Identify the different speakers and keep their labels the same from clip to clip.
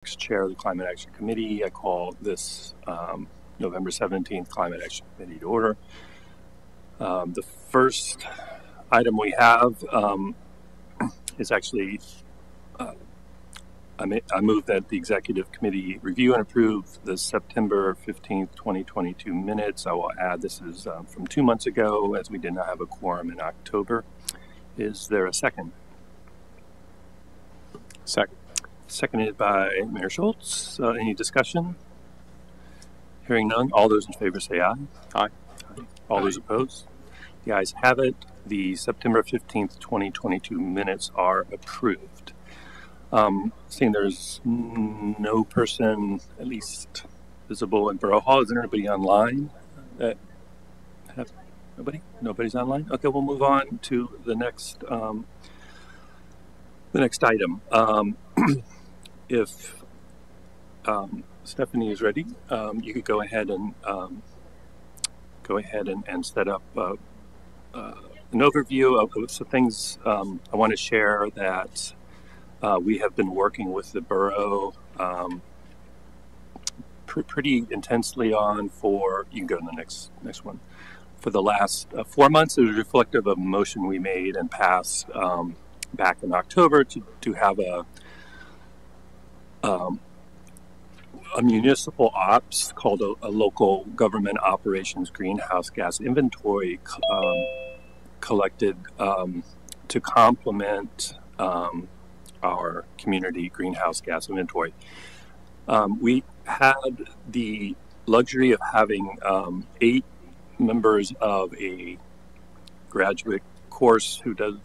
Speaker 1: Chair of the Climate Action Committee. I call this November 17th Climate Action Committee to order. The first item we have is actually, I move that the Executive Committee review and approve the September 15th, 2022 minutes. I will add this is from 2 months ago, as we did not have a quorum in October. Is there a second?
Speaker 2: Second.
Speaker 1: Seconded by Mayor Schultz. Any discussion? Hearing none. All those in favor say aye.
Speaker 2: Aye.
Speaker 1: All those opposed? The ayes have it. The September 15th, 2022 minutes are approved. Seeing there's no person, at least visible in Borough Hall, is there anybody online that have nobody? Nobody's online? Okay, we'll move on to the next item. If Stephanie is ready, you could go ahead and set up an overview of some things I want to share that we have been working with the borough pretty intensely on for. You can go to the next one. For the last 4 months, it was reflective of a motion we made and passed back in October to have a municipal ops called a local government operations greenhouse gas inventory collected to complement our community greenhouse gas inventory. We had the luxury of having 8 members of a graduate course who does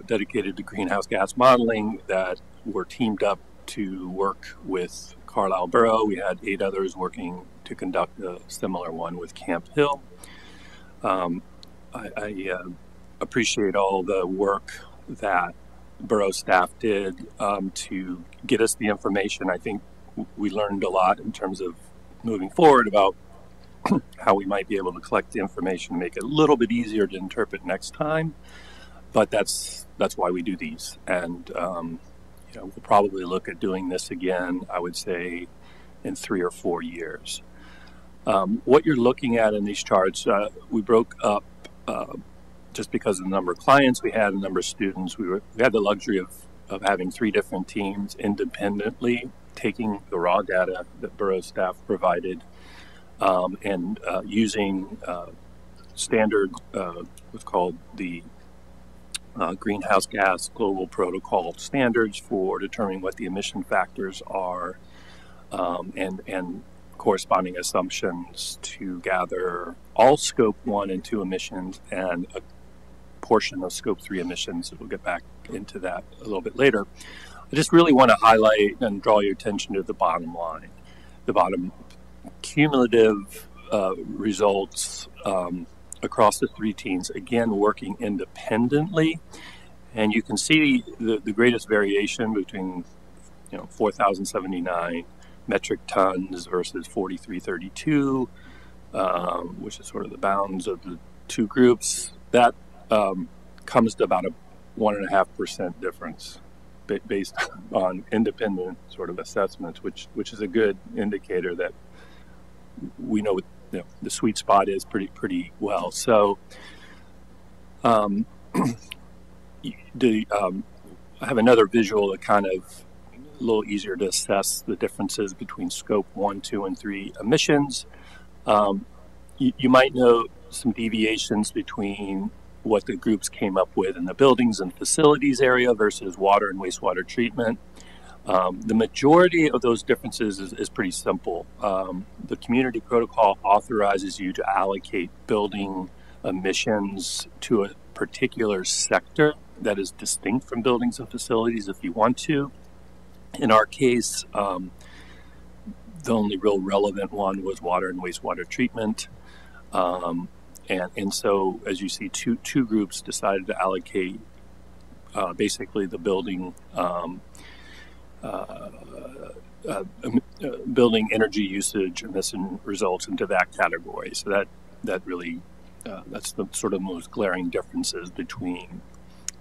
Speaker 1: dedicated to greenhouse gas modeling that were teamed up to work with Carlisle Borough. We had 8 others working to conduct a similar one with Camp Hill. I appreciate all the work that borough staff did to get us the information. I think we learned a lot in terms of moving forward about how we might be able to collect the information, make it a little bit easier to interpret next time. But that's why we do these. And we'll probably look at doing this again, I would say, in 3 or 4 years. What you're looking at in these charts, we broke up just because of the number of clients we had, the number of students. We had the luxury of having 3 different teams independently taking the raw data that borough staff provided and using standard, what's called the greenhouse gas global protocol standards for determining what the emission factors are and corresponding assumptions to gather all scope 1 and 2 emissions and a portion of scope 3 emissions. We'll get back into that a little bit later. I just really want to highlight and draw your attention to the bottom line. The bottom cumulative results across the 3 teams, again, working independently. And you can see the greatest variation between 4,079 metric tons versus 4,332, which is sort of the bounds of the 2 groups. That comes to about a 1.5% difference based on independent sort of assessments, which is a good indicator that we know the sweet spot is pretty well. So I have another visual that kind of a little easier to assess the differences between scope 1, 2, and 3 emissions. You might note some deviations between what the groups came up with in the buildings and facilities area versus water and wastewater treatment. The majority of those differences is pretty simple. The community protocol authorizes you to allocate building emissions to a particular sector that is distinct from buildings and facilities if you want to. In our case, the only real relevant one was water and wastewater treatment. And so, as you see, two groups decided to allocate basically the building building energy usage emission results into that category. So that really that's the sort of most glaring differences between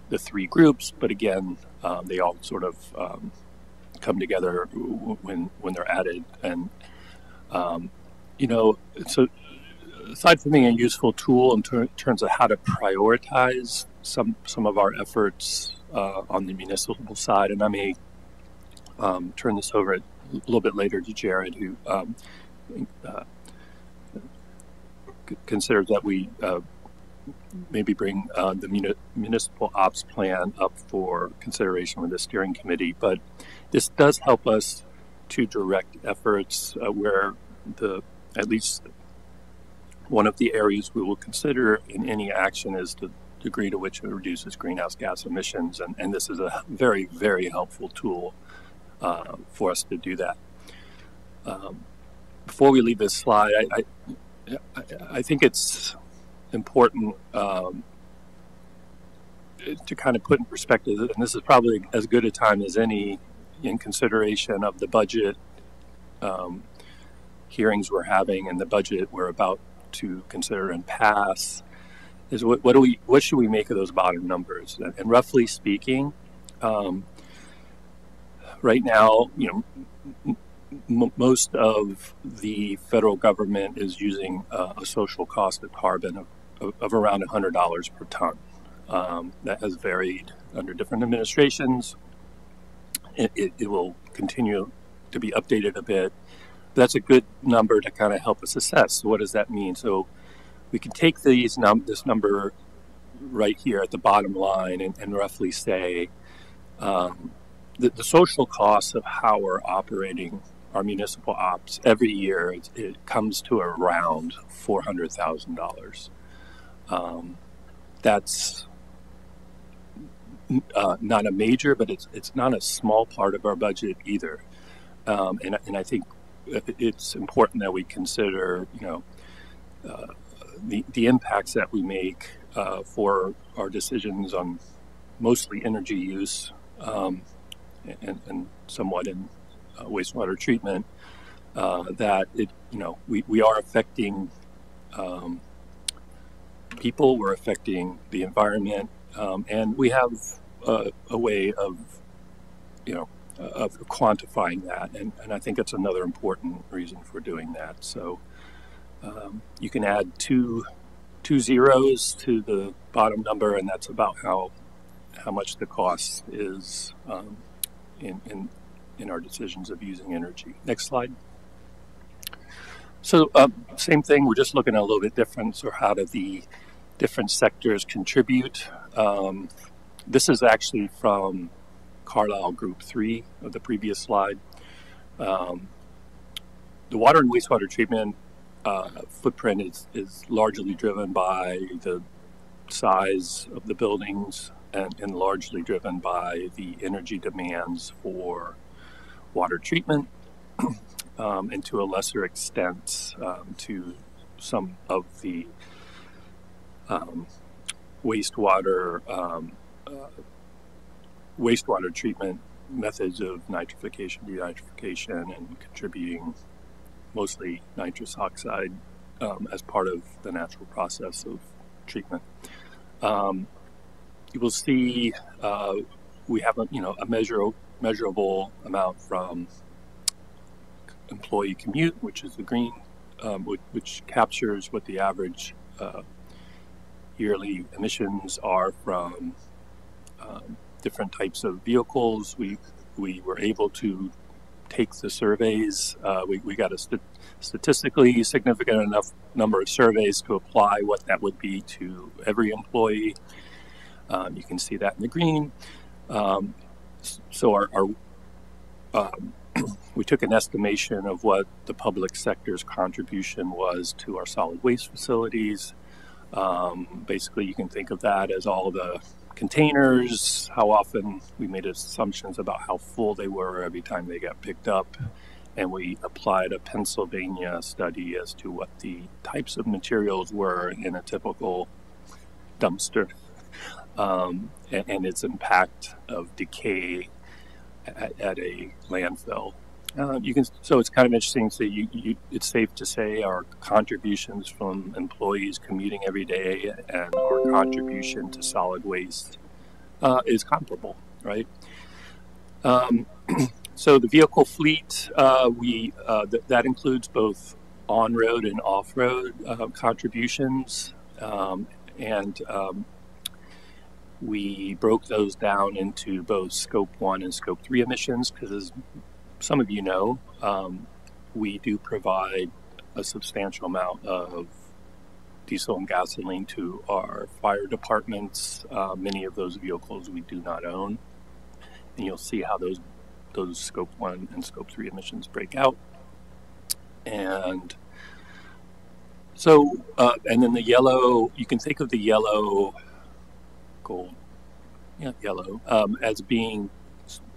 Speaker 1: the 3 groups. But again, they all sort of come together when they're added. And you know, so aside from being a useful tool in terms of how to prioritize some of our efforts on the municipal side, and I may turn this over a little bit later to Jared, who considers that we maybe bring the municipal ops plan up for consideration with the steering committee. But this does help us to direct efforts where at least one of the areas we will consider in any action is the degree to which it reduces greenhouse gas emissions. And this is a very, very helpful tool for us to do that. Before we leave this slide, I think it's important to kind of put in perspective, and this is probably as good a time as any in consideration of the budget hearings we're having and the budget we're about to consider and pass, is what should we make of those bottom numbers? And roughly speaking, right now, you know, most of the federal government is using a social cost of carbon of around $100 per ton. That has varied under different administrations. It will continue to be updated a bit. That's a good number to kind of help us assess. So what does that mean? So we can take this number right here at the bottom line and roughly say the social costs of how we're operating our municipal ops every year, it comes to around $400,000. That's not a major, but it's not a small part of our budget either. And I think it's important that we consider, you know, the impacts that we make for our decisions on mostly energy use and somewhat in wastewater treatment. That we are affecting people, we're affecting the environment, and we have a way of quantifying that, and I think that's another important reason for doing that. So you can add two zeros to the bottom number, and that's about how much the cost is in our decisions of using energy. Next slide. So same thing, we're just looking at a little bit different. So how do the different sectors contribute? This is actually from Carlisle Group 3 of the previous slide. The water and wastewater treatment footprint is largely driven by the size of the buildings and largely driven by the energy demands for water treatment, and to a lesser extent to some of the wastewater treatment methods of nitrification, denitrification, and contributing mostly nitrous oxide as part of the natural process of treatment. You will see we have a measurable amount from employee commute, which is the green, which captures what the average yearly emissions are from different types of vehicles. We were able to take the surveys. We got a statistically significant enough number of surveys to apply what that would be to every employee. You can see that in the green. So we took an estimation of what the public sector's contribution was to our solid waste facilities. Basically, you can think of that as all the containers, how often we made assumptions about how full they were every time they got picked up. And we applied a Pennsylvania study as to what the types of materials were in a typical dumpster, and its impact of decay at a landfill. So it's kind of interesting. So it's safe to say our contributions from employees commuting every day and our contribution to solid waste is comparable, right? So the vehicle fleet, that includes both on-road and off-road contributions, and we broke those down into both Scope 1 and Scope 3 emissions because, as some of you know, we do provide a substantial amount of diesel and gasoline to our fire departments. Many of those vehicles we do not own, and you'll see how those Scope 1 and Scope 3 emissions break out. And so, and then the yellow, you can think of the yellow, gold, yeah, yellow, as being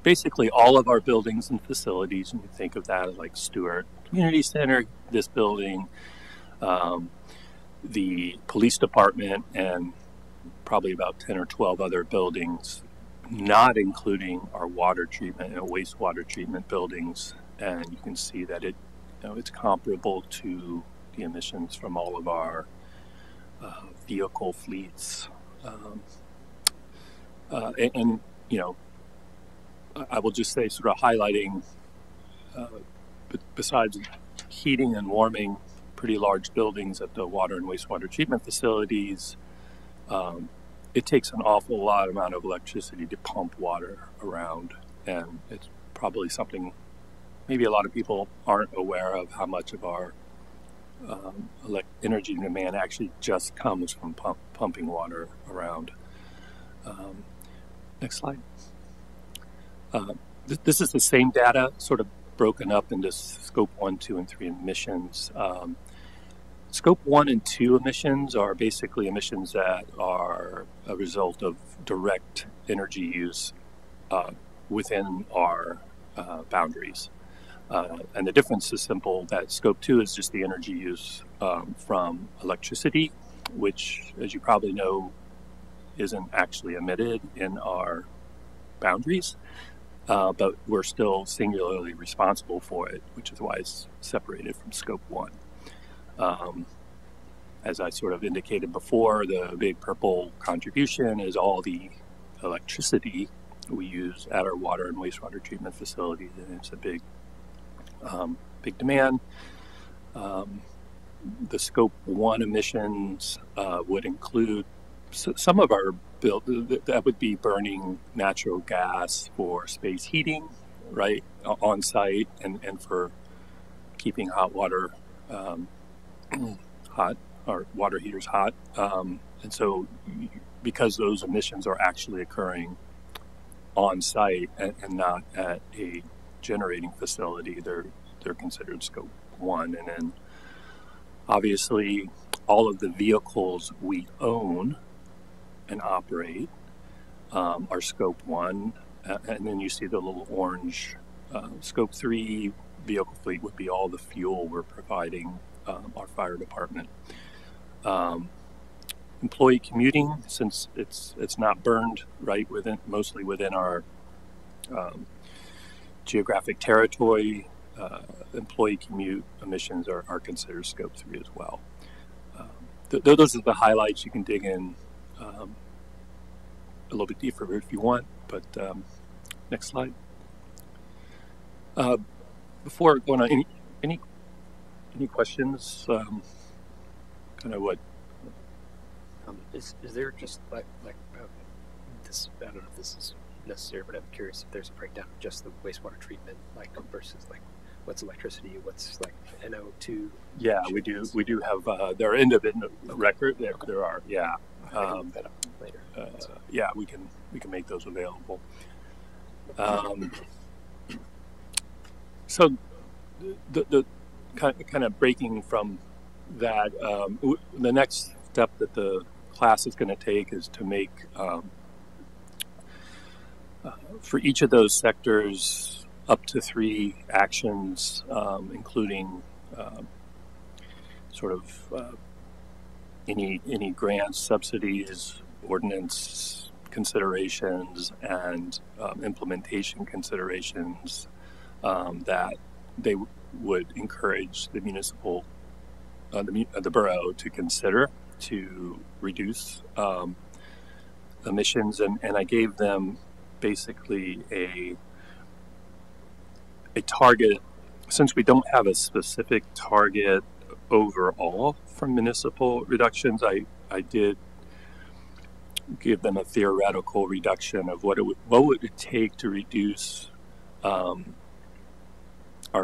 Speaker 1: basically all of our buildings and facilities. And you think of that as like Stewart Community Center, this building, the police department, and probably about 10 or 12 other buildings, not including our water treatment and wastewater treatment buildings. And you can see that it's comparable to the emissions from all of our vehicle fleets. And I will just say, sort of highlighting, besides heating and warming pretty large buildings at the water and wastewater treatment facilities, it takes an awful amount of electricity to pump water around, and it's probably something maybe a lot of people aren't aware of, how much of our energy demand actually just comes from pumping water around. Next slide. This is the same data, sort of broken up into Scope 1, 2, and 3 emissions. Scope 1 and 2 emissions are basically emissions that are a result of direct energy use within our boundaries. And the difference is simple, that Scope 2 is just the energy use from electricity, which, as you probably know, isn't actually emitted in our boundaries, but we're still singularly responsible for it, which is why it's separated from Scope 1. As I sort of indicated before, the big purple contribution is all the electricity we use at our water and wastewater treatment facilities, and it's a big demand. The Scope 1 emissions would include some of our that would be burning natural gas for space heating, right, on site, and for keeping hot water hot, or water heaters hot. And so, because those emissions are actually occurring on site and not at a generating facility, they're considered Scope 1. And then obviously all of the vehicles we own and operate are Scope 1, and then you see the little orange Scope 3 vehicle fleet would be all the fuel we're providing our fire department. Employee commuting, since it's not burned right mostly within our geographic territory, employee commute emissions are considered Scope 3 as well. Those are the highlights. You can dig in a little bit deeper if you want, but next slide. Before going on, any questions? Kind of what?
Speaker 2: Is there just like this? I don't know if this is necessary, but I'm curious if there's a breakdown of just the wastewater treatment, like versus like what's electricity, what's like NO2.
Speaker 1: Yeah, we do have there are independent record. There are, yeah.
Speaker 2: That up later.
Speaker 1: Yeah, we can make those available. So the kind of breaking from that, the next step that the class is going to take is to make for each of those sectors up to 3 actions, including sort of any grants, subsidies, ordinance considerations, and implementation considerations that they would encourage the municipal, the borough to consider to reduce emissions. And I gave them basically a target, since we don't have a specific target overall for municipal reductions, I did give them a theoretical reduction of what would it take to reduce our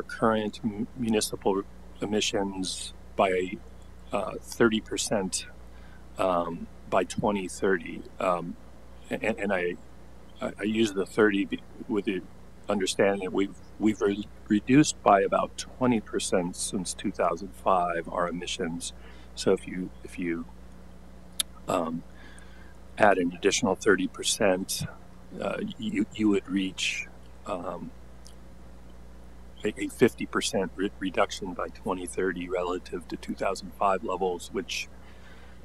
Speaker 1: current municipal emissions by 30% by 2030, and I use the 30 with the understanding that we've reduced by about 20% since 2005 our emissions. So if you add an additional 30%, you would reach a 50% reduction by 2030 relative to 2005 levels, which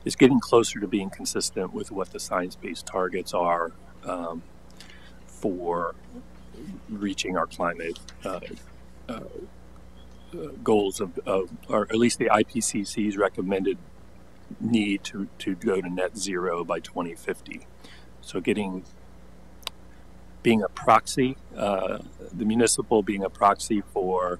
Speaker 1: is getting closer to being consistent with what the science-based targets are for reaching our climate goals of, or at least the IPCC's recommended need to go to net zero by 2050. So being a proxy, the municipal being a proxy for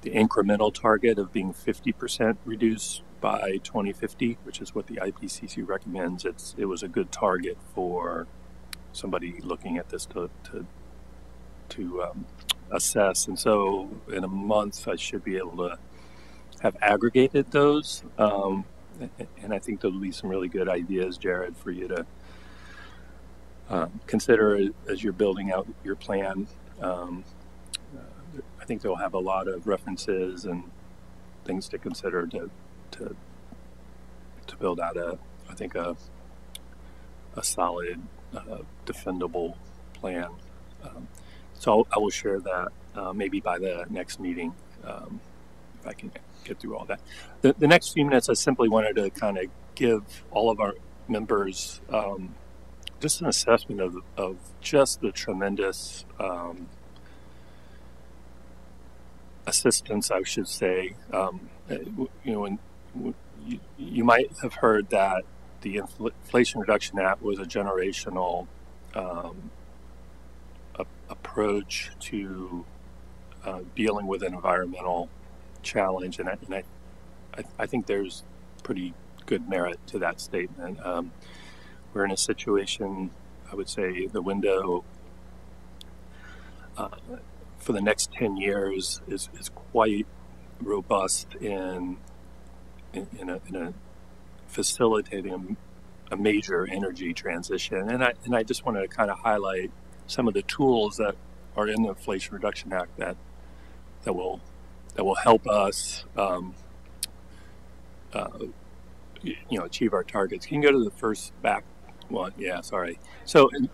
Speaker 1: the incremental target of being 50% reduced by 2050, which is what the IPCC recommends. It was a good target for somebody looking at this to assess. And so in a month, I should be able to have aggregated those. And I think there'll be some really good ideas, Jared, for you to consider as you're building out your plan. I think they'll have a lot of references and things to consider to build out a solid, defendable plan. So I will share that maybe by the next meeting, if I can get through all that. The next few minutes, I simply wanted to kind of give all of our members just an assessment of just the tremendous assistance, I should say. You might have heard that the Inflation Reduction Act was a generational approach to dealing with an environmental challenge, and I think there's pretty good merit to that statement. We're in a situation, I would say, the window for the next 10 years is quite robust in facilitating a major energy transition, and I just wanted to kind of highlight some of the tools that are in the Inflation Reduction Act that will help us achieve our targets. Can you go to the first back one? Yeah, sorry. So in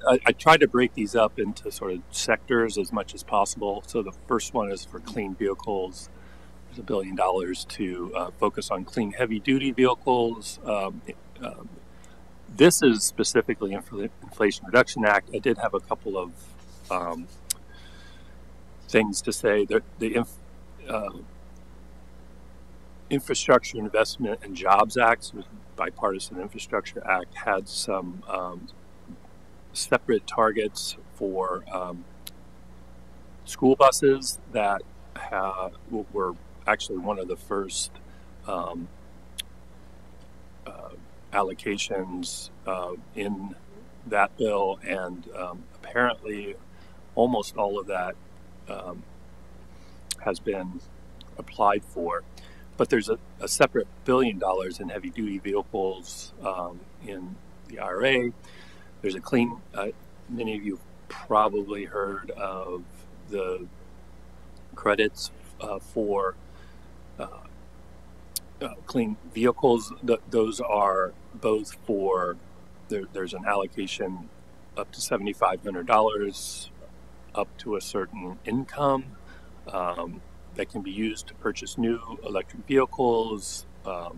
Speaker 1: I tried to break these up into sort of sectors as much as possible. So the first one is for clean vehicles. There's $1 billion to focus on clean heavy-duty vehicles. This is specifically Inflation Reduction Act. I did have a couple of things to say. The Infrastructure Investment and Jobs Act, Bipartisan Infrastructure Act, had some separate targets for school buses that were actually one of the first allocations in that bill, and apparently almost all of that has been applied for. But there's a separate $1 billion in heavy-duty vehicles in the IRA. There's a clean, many of you probably heard of the credits for clean vehicles. Those are both for, there's an allocation up to $7,500 up to a certain income that can be used to purchase new electric vehicles.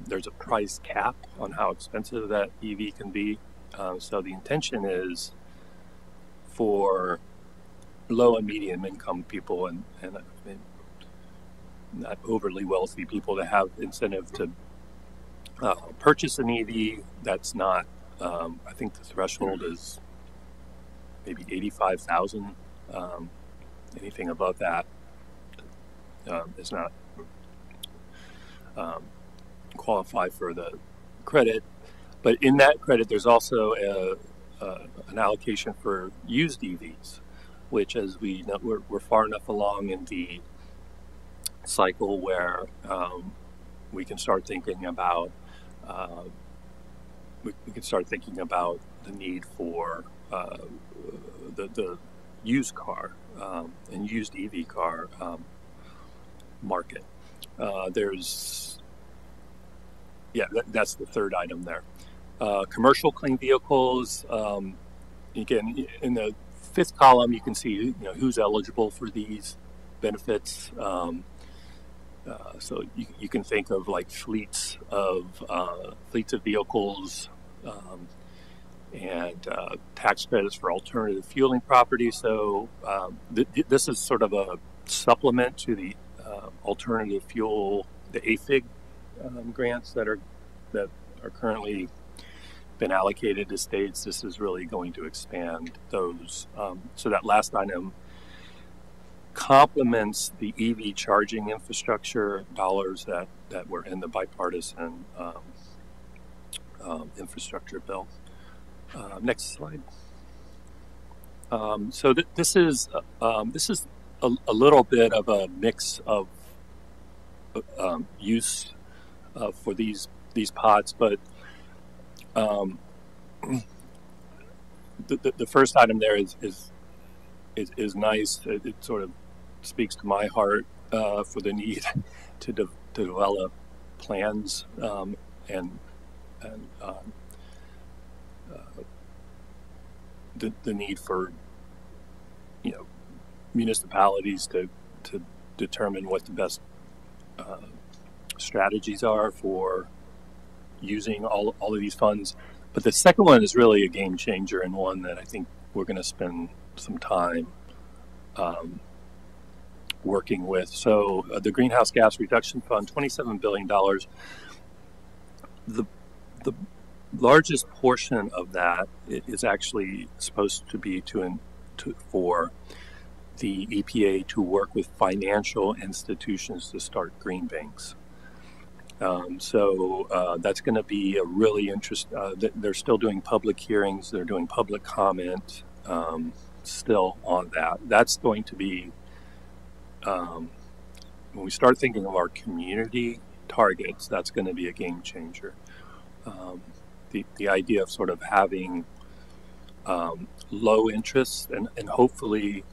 Speaker 1: There's a price cap on how expensive that EV can be. So the intention is for low and medium income people and not overly wealthy people to have incentive to purchase an EV. That's not, I think the threshold is maybe 85,000 anything above that is not qualify for the credit. But in that credit, there's also an allocation for used EVs, which, as we know, we're far enough along in the cycle where we can start thinking about we can start thinking about the need for the used car and used EV car market. That's the third item there. Commercial clean vehicles. Again, in the fifth column, you can see who's eligible for these benefits. So you can think of like fleets of vehicles and tax credits for alternative fueling properties. So this is sort of a supplement to the alternative fuel, the AFIG grants that are currently been allocated to states. This is really going to expand those. So that last item complements the EV charging infrastructure dollars that were in the bipartisan infrastructure bill. Next slide. So this is a little bit of a mix of use for these pots, but the first item there is nice. It sort of speaks to my heart for the need to develop plans and the need for municipalities to determine what the best strategies are for using all of these funds. But the second one is really a game changer, and one that I think we're going to spend some time working with. So the Greenhouse Gas Reduction Fund, $27 billion. The largest portion of that is actually supposed to be for the EPA to work with financial institutions to start green banks. So that's going to be a really interesting. They're still doing public hearings. They're doing public comment still on that. That's going to be when we start thinking of our community targets. That's going to be a game changer. The idea of sort of having low interest and hopefully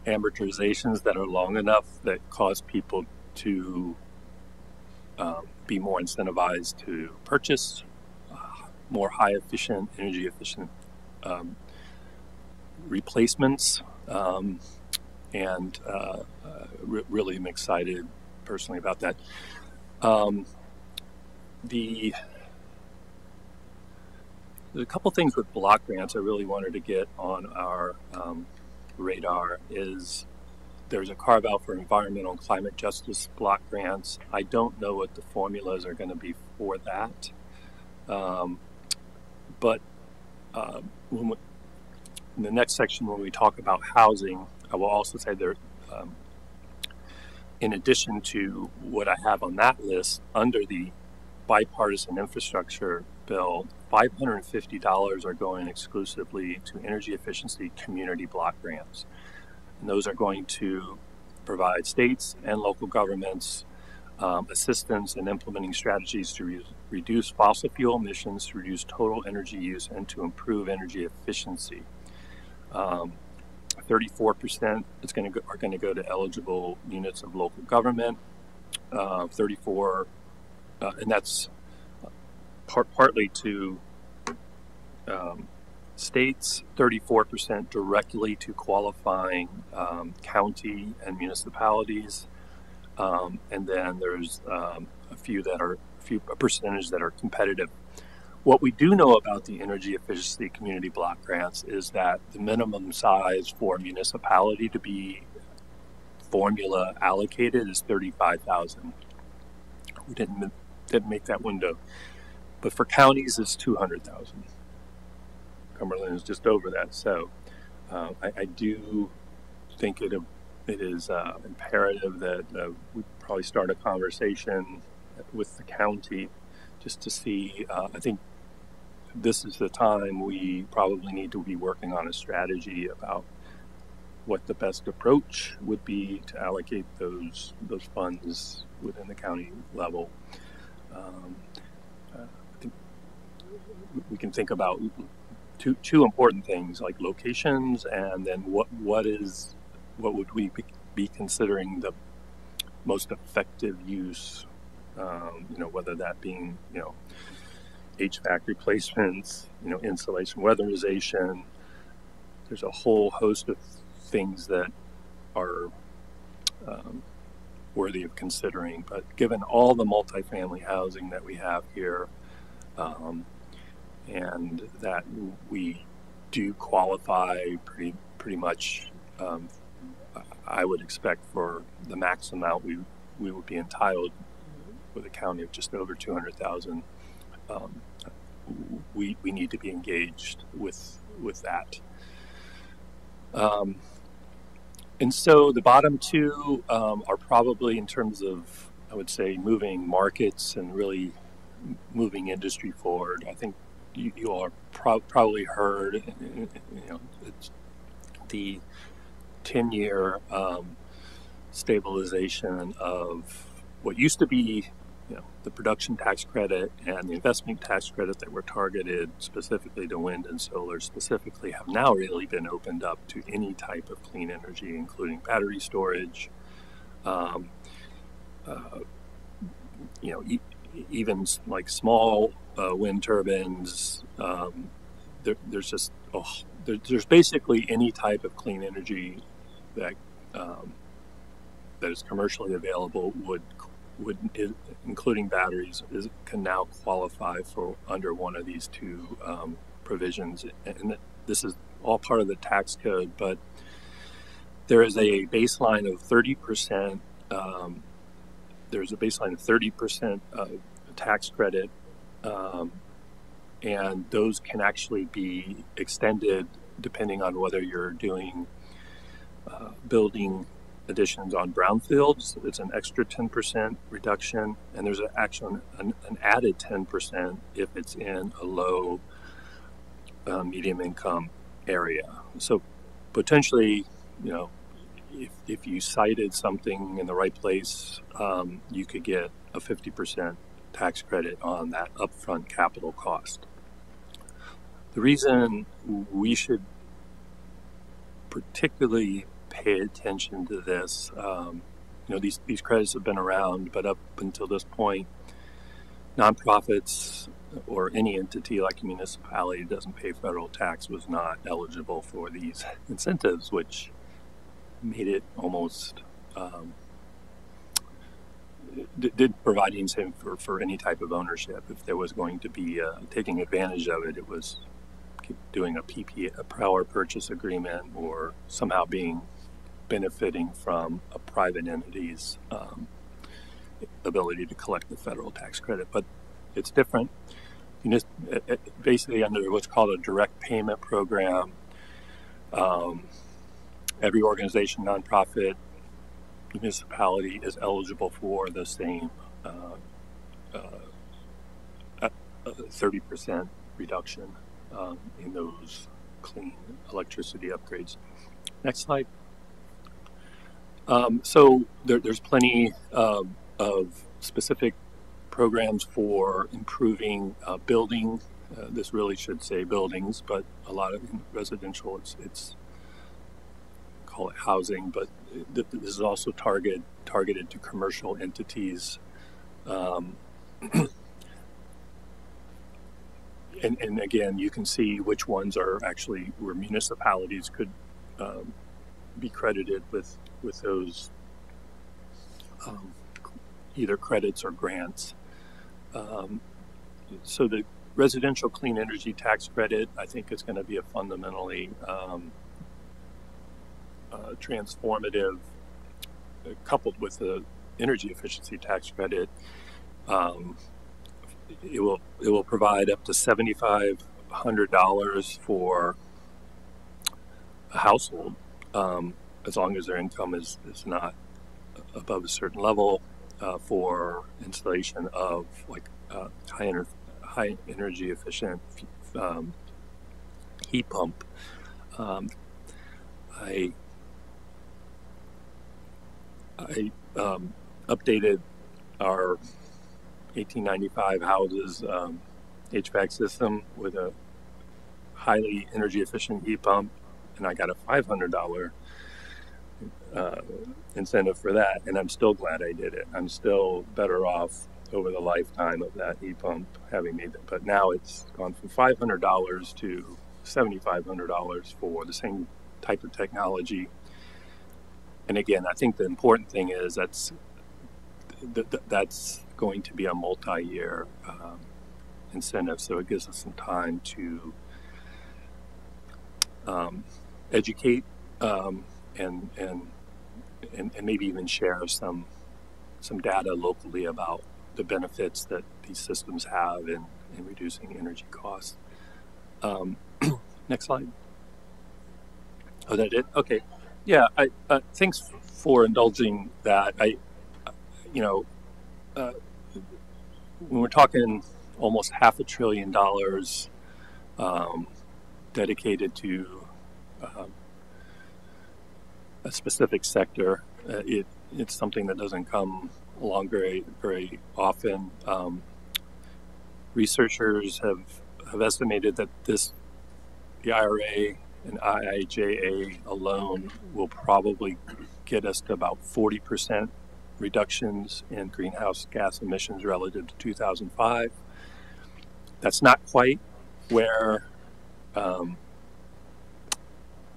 Speaker 1: amortizations that are long enough that cause people to be more incentivized to purchase more energy efficient replacements, and really am excited personally about that. There's a couple things with block grants I really wanted to get on our radar. Is there's a carve out for environmental and climate justice block grants. I don't know what the formulas are going to be for that. But in the next section, when we talk about housing, I will also say there, in addition to what I have on that list, under the bipartisan infrastructure bill, $550 are going exclusively to energy efficiency community block grants. And those are going to provide states and local governments assistance in implementing strategies to reduce fossil fuel emissions, to reduce total energy use, and to improve energy efficiency. 34% are going to go to eligible units of local government. 34, and that's partly to states, 34% directly to qualifying county and municipalities, and then there's a percentage that are competitive. What we do know about the energy efficiency community block grants is that the minimum size for a municipality to be formula allocated is 35,000. We didn't make that window, but for counties it's 200,000. Cumberland is just over that, so I do think it is imperative that we probably start a conversation with the county just to see. I think this is the time we probably need to be working on a strategy about what the best approach would be to allocate those funds within the county level. I think we can think about two important things like locations, and then what would we be considering the most effective use, whether that being, HVAC replacements, insulation, weatherization. There's a whole host of things that are worthy of considering. But given all the multifamily housing that we have here, and that we do qualify pretty much, I would expect for the max amount we would be entitled with a county of just over 200,000. We need to be engaged with that. And so the bottom two are probably, in terms of, I would say, moving markets and really moving industry forward. I think you all are probably heard, it's the 10-year stabilization of what used to be, the production tax credit and the investment tax credit that were targeted specifically to wind and solar specifically have now really been opened up to any type of clean energy, including battery storage, even like small wind turbines. There's just there's basically any type of clean energy that is commercially available would, including batteries, can now qualify for under one of these two provisions. And this is all part of the tax code, but there is a baseline of 30%. There's a baseline of 30% tax credit, and those can actually be extended depending on whether you're doing building additions on brownfields. It's an extra 10% reduction, and there's actually an added 10% if it's in a low medium income area. So potentially, if you cited something in the right place, you could get a 50% tax credit on that upfront capital cost. The reason we should particularly pay attention to this, these credits have been around, but up until this point, nonprofits or any entity like a municipality that doesn't pay federal tax was not eligible for these incentives, which made it almost did provide incentive for any type of ownership. If there was going to be taking advantage of it, it was doing a PPA, a power purchase agreement, or somehow benefiting from a private entity's ability to collect the federal tax credit. But it's different. Basically, under what's called a direct payment program, every organization, nonprofit, municipality is eligible for the same 30% reduction in those clean electricity upgrades. Next slide. So there's plenty of specific programs for improving building. This really should say buildings, but a lot of residential, it's call it housing, but this is also targeted to commercial entities. And again, you can see which ones are actually where municipalities could be credited with those either credits or grants. So the residential clean energy tax credit, I think, is going to be a fundamentally transformative, coupled with the energy efficiency tax credit. It will provide up to $7,500 for a household, as long as their income is not above a certain level, for installation of like high energy efficient heat pump. Um, I updated our 1895 houses HVAC system with a highly energy efficient heat pump, and I got a $500 incentive for that, and I'm still glad I did it. I'm still better off over the lifetime of that heat pump having made it. But now it's gone from $500 to $7,500 for the same type of technology. And again, I think the important thing is that's going to be a multi-year incentive, so it gives us some time to educate and maybe even share some data locally about the benefits that these systems have in reducing energy costs. Next slide. Oh, that it? Okay. Yeah. Thanks for indulging that. When we're talking almost $500 billion dedicated to a specific sector, it's something that doesn't come along very often. Researchers have estimated that the IRA and IIJA alone will probably get us to about 40% reductions in greenhouse gas emissions relative to 2005. That's not quite where the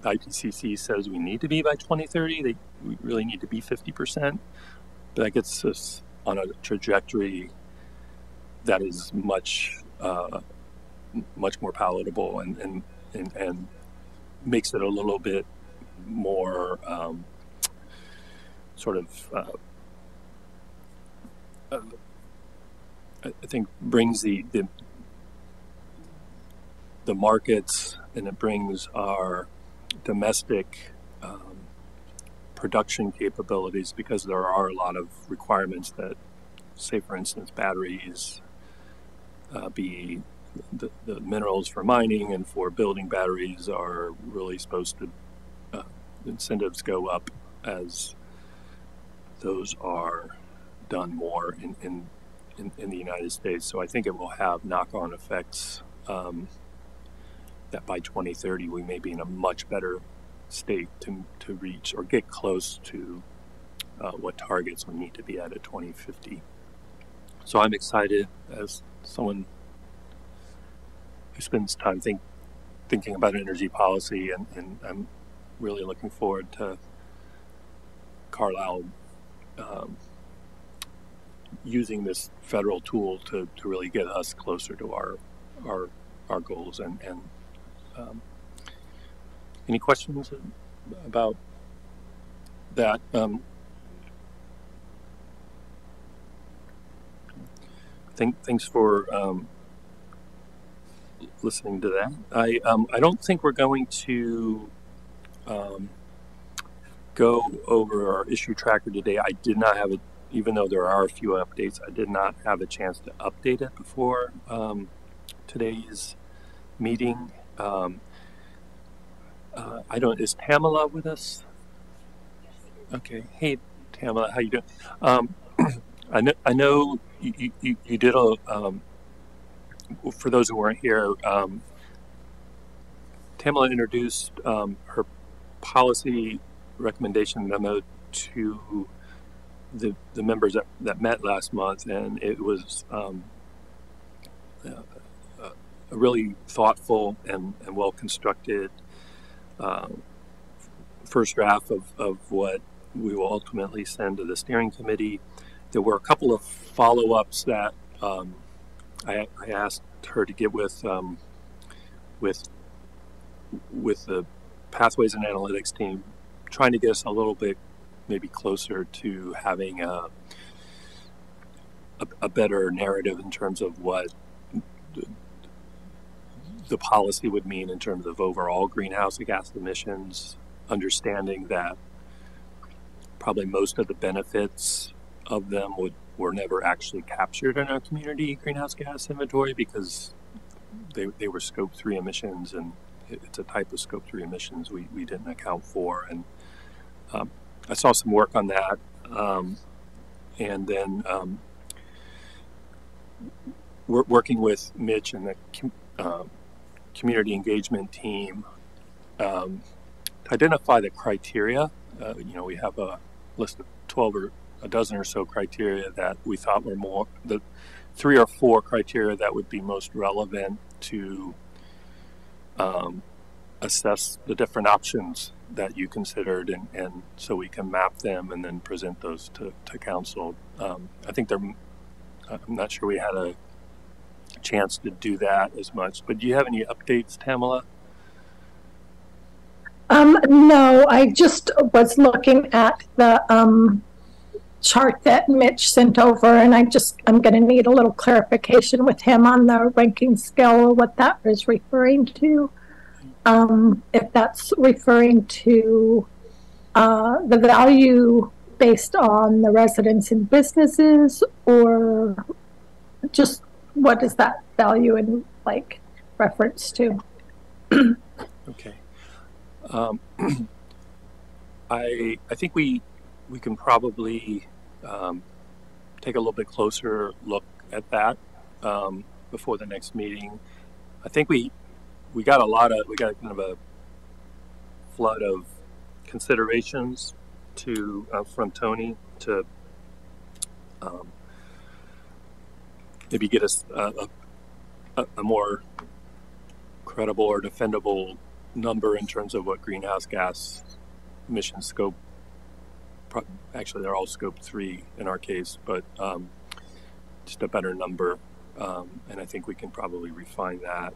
Speaker 1: IPCC says we need to be by 2030. We really need to be 50%. But that gets us on a trajectory that is much more palatable and makes it a little bit more I think brings the markets, and it brings our domestic production capabilities, because there are a lot of requirements that, say for instance, batteries be the minerals for mining and for building batteries are really supposed to incentives go up as those are done more in the United States. So I think it will have knock-on effects that by 2030 we may be in a much better state to reach or get close to what targets we need to be at 2050. So I'm excited as someone who spends time thinking about energy policy, and I'm really looking forward to Carlisle using this federal tool to really get us closer to our goals. And any questions about that? Thanks for listening to that. I don't think we're going to go over our issue tracker today. I did not have it, even though there are a few updates, I did not have a chance to update it before today's meeting. Is Tamala with us? Okay. Hey, Tamala, how you doing? I know you did for those who weren't here, Tamala introduced her policy recommendation memo to the members that met last month, and it was a really thoughtful and well-constructed first draft of what we will ultimately send to the steering committee. There were a couple of follow-ups that I asked her to get with the Pathways and Analytics team, trying to get us a little bit maybe closer to having a better narrative in terms of what the policy would mean in terms of overall greenhouse gas emissions, understanding that probably most of the benefits of them were never actually captured in our community greenhouse gas inventory because they were scope 3 emissions, and it's a type of scope 3 emissions we didn't account for. And I saw some work on that. And then we're working with Mitch and the community engagement team to identify the criteria. We have a list of 12 or a dozen or so criteria that we thought were the 3 or 4 criteria that would be most relevant to assess the different options that you considered, and so we can map them and then present those to council. I think I'm not sure we had a chance to do that as much, but do you have any updates, Tamala?
Speaker 3: No, I just was looking at the chart that Mitch sent over, and I'm going to need a little clarification with him on the ranking scale, what that is referring to. If that's referring to the value based on the residents and businesses, or just what is that value in reference to?
Speaker 1: Okay. I think we can probably take a little bit closer look at that before the next meeting. I think we got kind of a flood of considerations from Tony to maybe get us a more credible or defendable number in terms of what greenhouse gas emission scope. Actually, they're all scope 3 in our case, but just a better number, and I think we can probably refine that.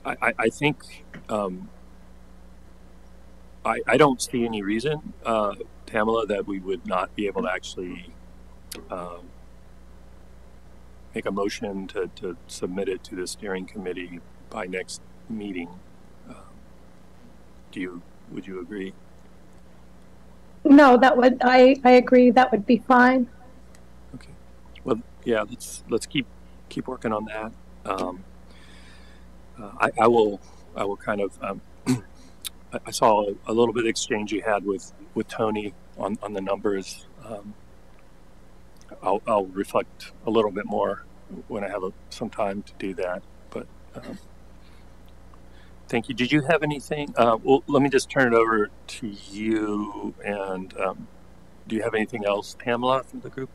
Speaker 1: I think I don't see any reason, Tamala, that we would not be able to actually make a motion to submit it to the steering committee by next meeting. Would you agree?
Speaker 3: No, I agree. That would be fine.
Speaker 1: Okay. Well, yeah. Let's keep working on that. I will kind of. I saw a little bit of exchange you had with Tony on the numbers. I'll reflect a little bit more when I have some time to do that. But thank you. Did you have anything? Well, let me just turn it over to you. And do you have anything else, Tamala, from the group?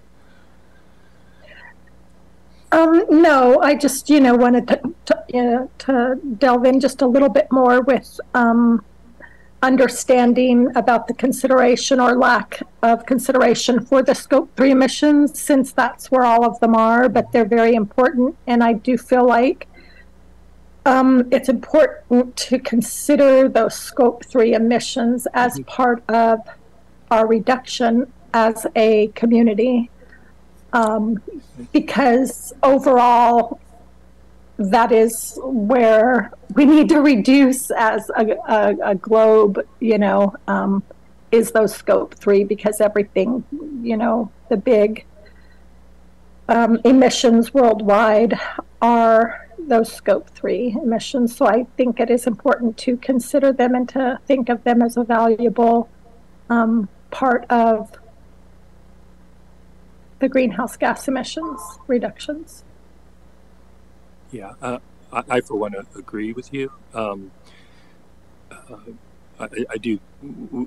Speaker 3: No, I just wanted to delve in just a little bit more with understanding about the consideration or lack of consideration for the scope 3 emissions, since that's where all of them are, but they're very important. And I do feel like it's important to consider those scope 3 emissions as part of our reduction as a community, because overall that is where we need to reduce as a globe, is those scope 3, because everything, the big emissions worldwide are those scope 3 emissions. So I think it is important to consider them and to think of them as a valuable part of the greenhouse gas emissions reductions.
Speaker 1: Yeah, I for one agree with you. I do.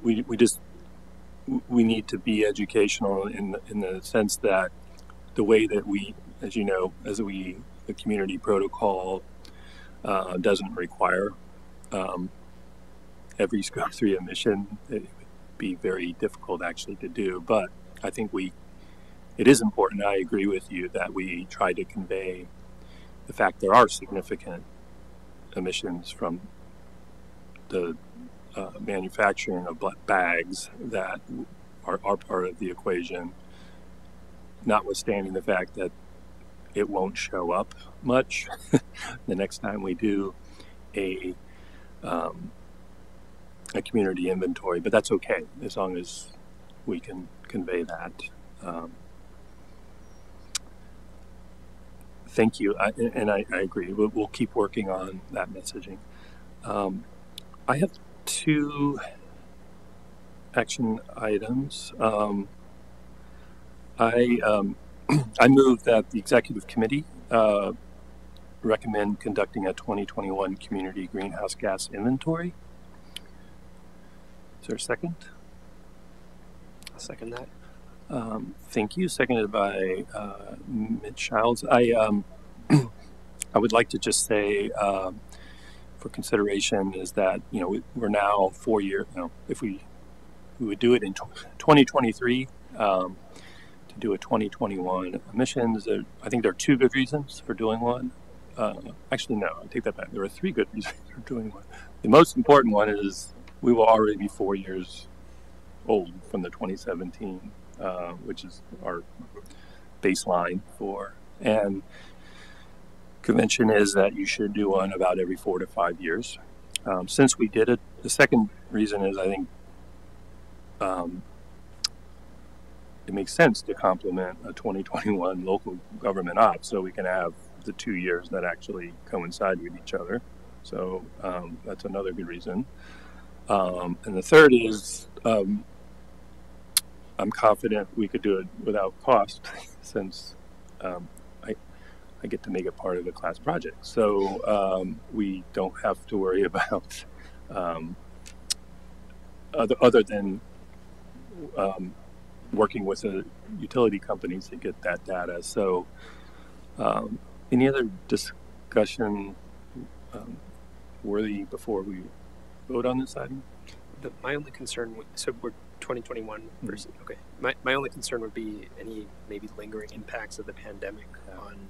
Speaker 1: We need to be educational in the sense that the way that we, as you know, the community protocol doesn't require every scope 3 emission. It would be very difficult actually to do, but I think it is important. I agree with you that we try to convey the fact there are significant emissions from the manufacturing of bags that are part of the equation, notwithstanding the fact that it won't show up much the next time we do a a community inventory, but that's okay as long as we can convey that. Thank you, I agree. We'll keep working on that messaging. I have 2 action items. I move that the executive committee recommend conducting a 2021 community greenhouse gas inventory. Is there a second?
Speaker 2: I'll second that.
Speaker 1: Thank you. Seconded by Mitch Childs. I would like to just say, for consideration, is that we're now 4 years. If we would do it in 2023 to do a 2021 emissions. I think there are 2 good reasons for doing one. Actually, no, I take that back. There are 3 good reasons for doing one. The most important one is we will already be 4 years old from the 2017, which is our baseline for. And convention is that you should do one about every 4 to 5 years. Since we did it, the second reason is I think it makes sense to complement a 2021 local government op, so we can have the 2 years that actually coincide with each other. So that's another good reason. And the third is I'm confident we could do it without cost, since I get to make it part of the class project. So we don't have to worry about other than working with the utility companies to get that data. So any other discussion worthy before we vote on this item?
Speaker 2: My only concern, so we're 2021 versus, okay. My only concern would be any maybe lingering impacts of the pandemic on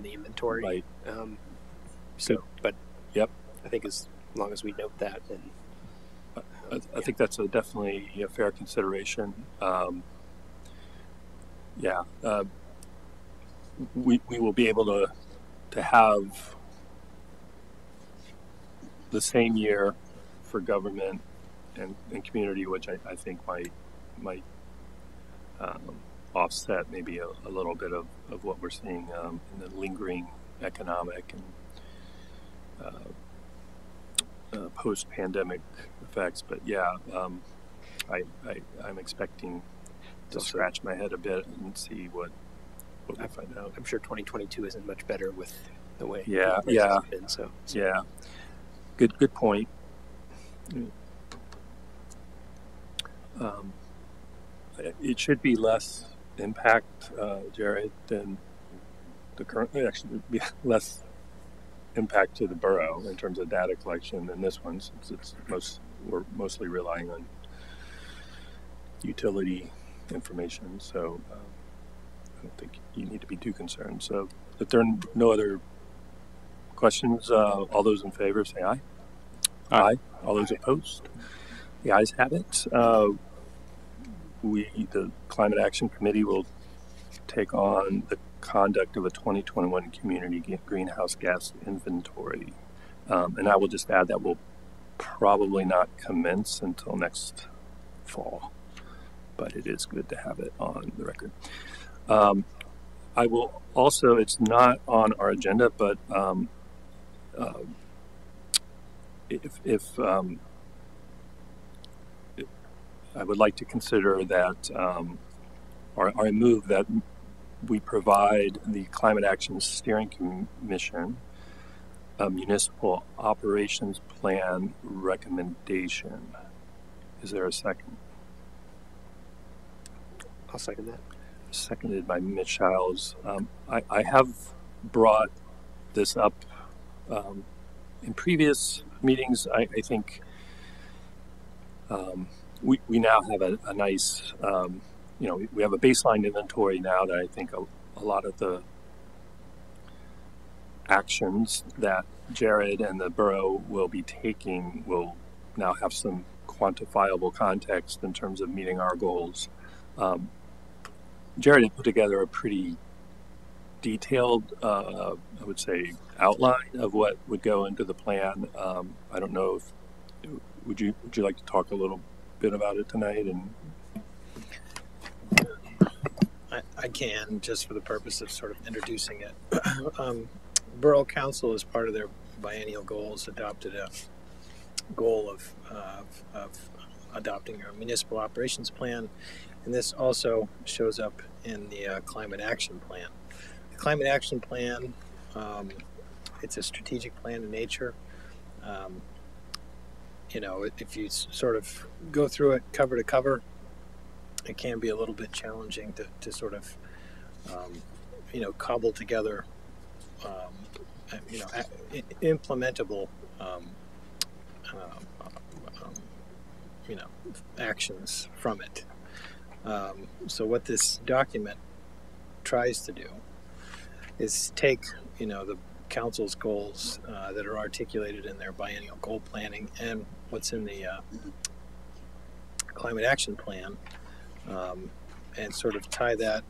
Speaker 2: the inventory.
Speaker 1: Right.
Speaker 2: But
Speaker 1: yep.
Speaker 2: I think as long as we note that, then
Speaker 1: I think that's definitely a fair consideration. We will be able to have the same year for government and community, which I think might offset maybe a little bit of what we're seeing in the lingering economic and post-pandemic effects. But yeah, I'm expecting to scratch my head a bit and see what we find out.
Speaker 2: I'm sure 2022 isn't much better with the way
Speaker 1: yeah
Speaker 2: have been, so
Speaker 1: yeah, good point. It should be less impact, Jared, than the current. Actually, would be less impact to the borough in terms of data collection than this one, since we're mostly relying on utility information. So I don't think you need to be too concerned. So if there are no other questions, all those in favor say aye. Aye. All those opposed? The ayes have it. The Climate Action Committee will take on the conduct of a 2021 community greenhouse gas inventory. And I will just add that will probably not commence until next fall, but it is good to have it on the record. I will also, it's not on our agenda, but if I would like to consider that, or I move that we provide the Climate Action Steering Commission a municipal operations plan recommendation. Is there a second?
Speaker 2: I'll second that.
Speaker 1: Seconded by Mitch Childs. I have brought this up in previous meetings. I think we now have a nice, we have a baseline inventory now that I think a lot of the actions that Jared and the borough will be taking will now have some quantifiable context in terms of meeting our goals. Jared had put together a pretty detailed, I would say, outline of what would go into the plan. I don't know would you like to talk a little bit about it tonight? And
Speaker 4: I can, just for the purpose of sort of introducing it. Borough Council, as part of their biennial goals, adopted a goal of adopting a municipal operations plan, and this also shows up in the Climate Action Plan. The Climate Action Plan, it's a strategic plan in nature. If you sort of go through it cover to cover, it can be a little bit challenging to sort of, cobble together, implementable, actions from it. So what this document tries to do is take, the council's goals that are articulated in their biennial goal planning and what's in the Climate Action Plan, and sort of tie that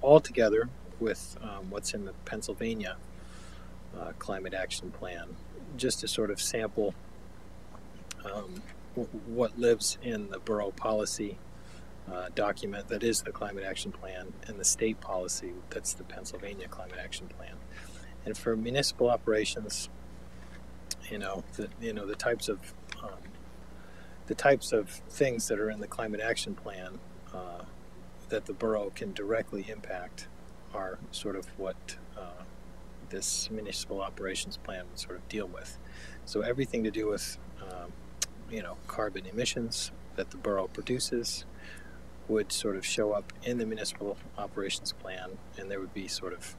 Speaker 4: all together with what's in the Pennsylvania Climate Action Plan, just to sort of sample what lives in the borough policy document that is the Climate Action Plan, and the state policy that's the Pennsylvania Climate Action Plan. And for municipal operations, the types of things that are in the Climate Action Plan that the borough can directly impact are sort of what this municipal operations plan would sort of deal with. So everything to do with carbon emissions that the borough produces would sort of show up in the municipal operations plan, and there would be sort of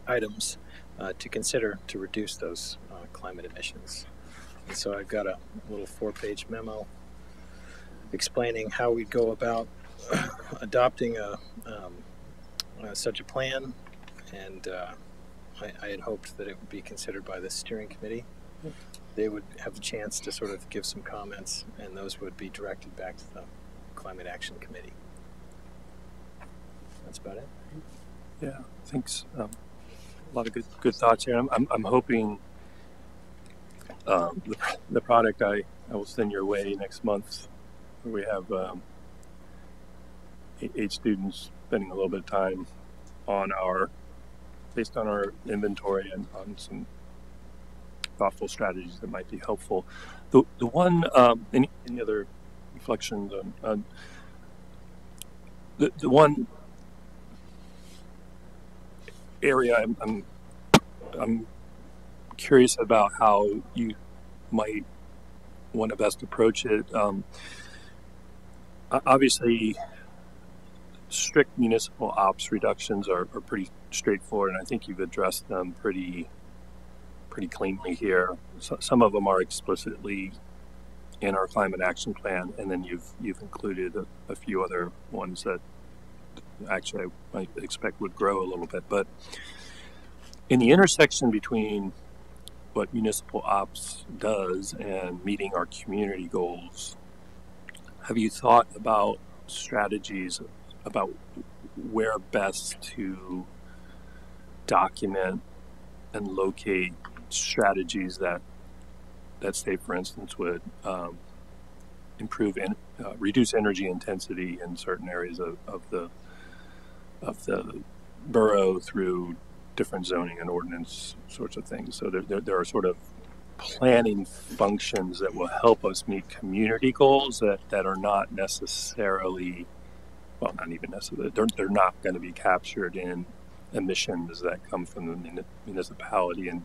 Speaker 4: items to consider to reduce those climate emissions. And so I've got a little 4-page memo explaining how we'd go about adopting such a plan, and I had hoped that it would be considered by the steering committee. They would have a chance to sort of give some comments, and those would be directed back to the Climate Action Committee. That's about it.
Speaker 1: yeah, thanks. A lot of good thoughts here. I'm hoping the product I will send your way next month. We have 8 students spending a little bit of time based on our inventory and on some thoughtful strategies that might be helpful. The one, any other reflections on the one area I'm curious about how you might want to best approach it. Obviously, strict municipal ops reductions are pretty straightforward, and I think you've addressed them pretty cleanly here. So some of them are explicitly in our Climate Action Plan, and then you've included a few other ones that actually I might expect would grow a little bit. But in the intersection between what municipal ops does and meeting our community goals, have you thought about strategies about where best to document and locate strategies that say, for instance, would improve and reduce energy intensity in certain areas of the borough through different zoning and ordinance sorts of things? So there are sort of planning functions that will help us meet community goals that are not necessarily, well, not even necessarily, they're not going to be captured in emissions that come from the municipality. And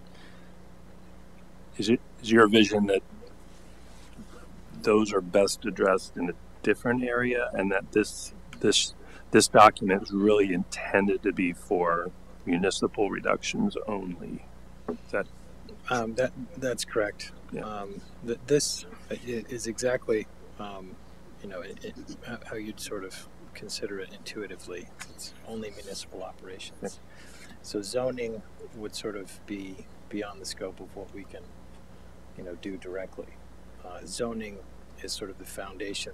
Speaker 1: is your vision that those are best addressed in a different area, and that this document is really intended to be for municipal reductions only?
Speaker 4: That's correct.
Speaker 1: Yeah.
Speaker 4: This is exactly how you'd sort of consider it intuitively. It's only municipal operations.
Speaker 1: Yeah.
Speaker 4: So zoning would sort of be beyond the scope of what we can do directly. Zoning is sort of the foundation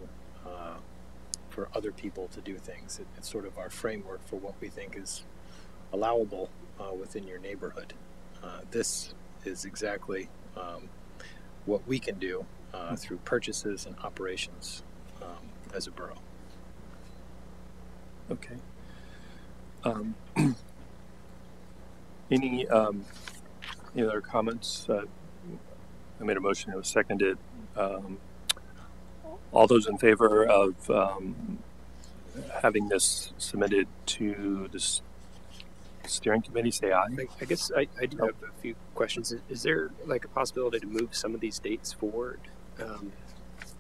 Speaker 4: for other people to do things. It's sort of our framework for what we think is allowable within your neighborhood. This is exactly what we can do through purchases and operations as a borough.
Speaker 1: Okay. Any other comments? I made a motion. It was seconded. All those in favor of having this submitted to the steering committee, say aye.
Speaker 2: I guess I do have a few questions. Is there like a possibility to move some of these dates forward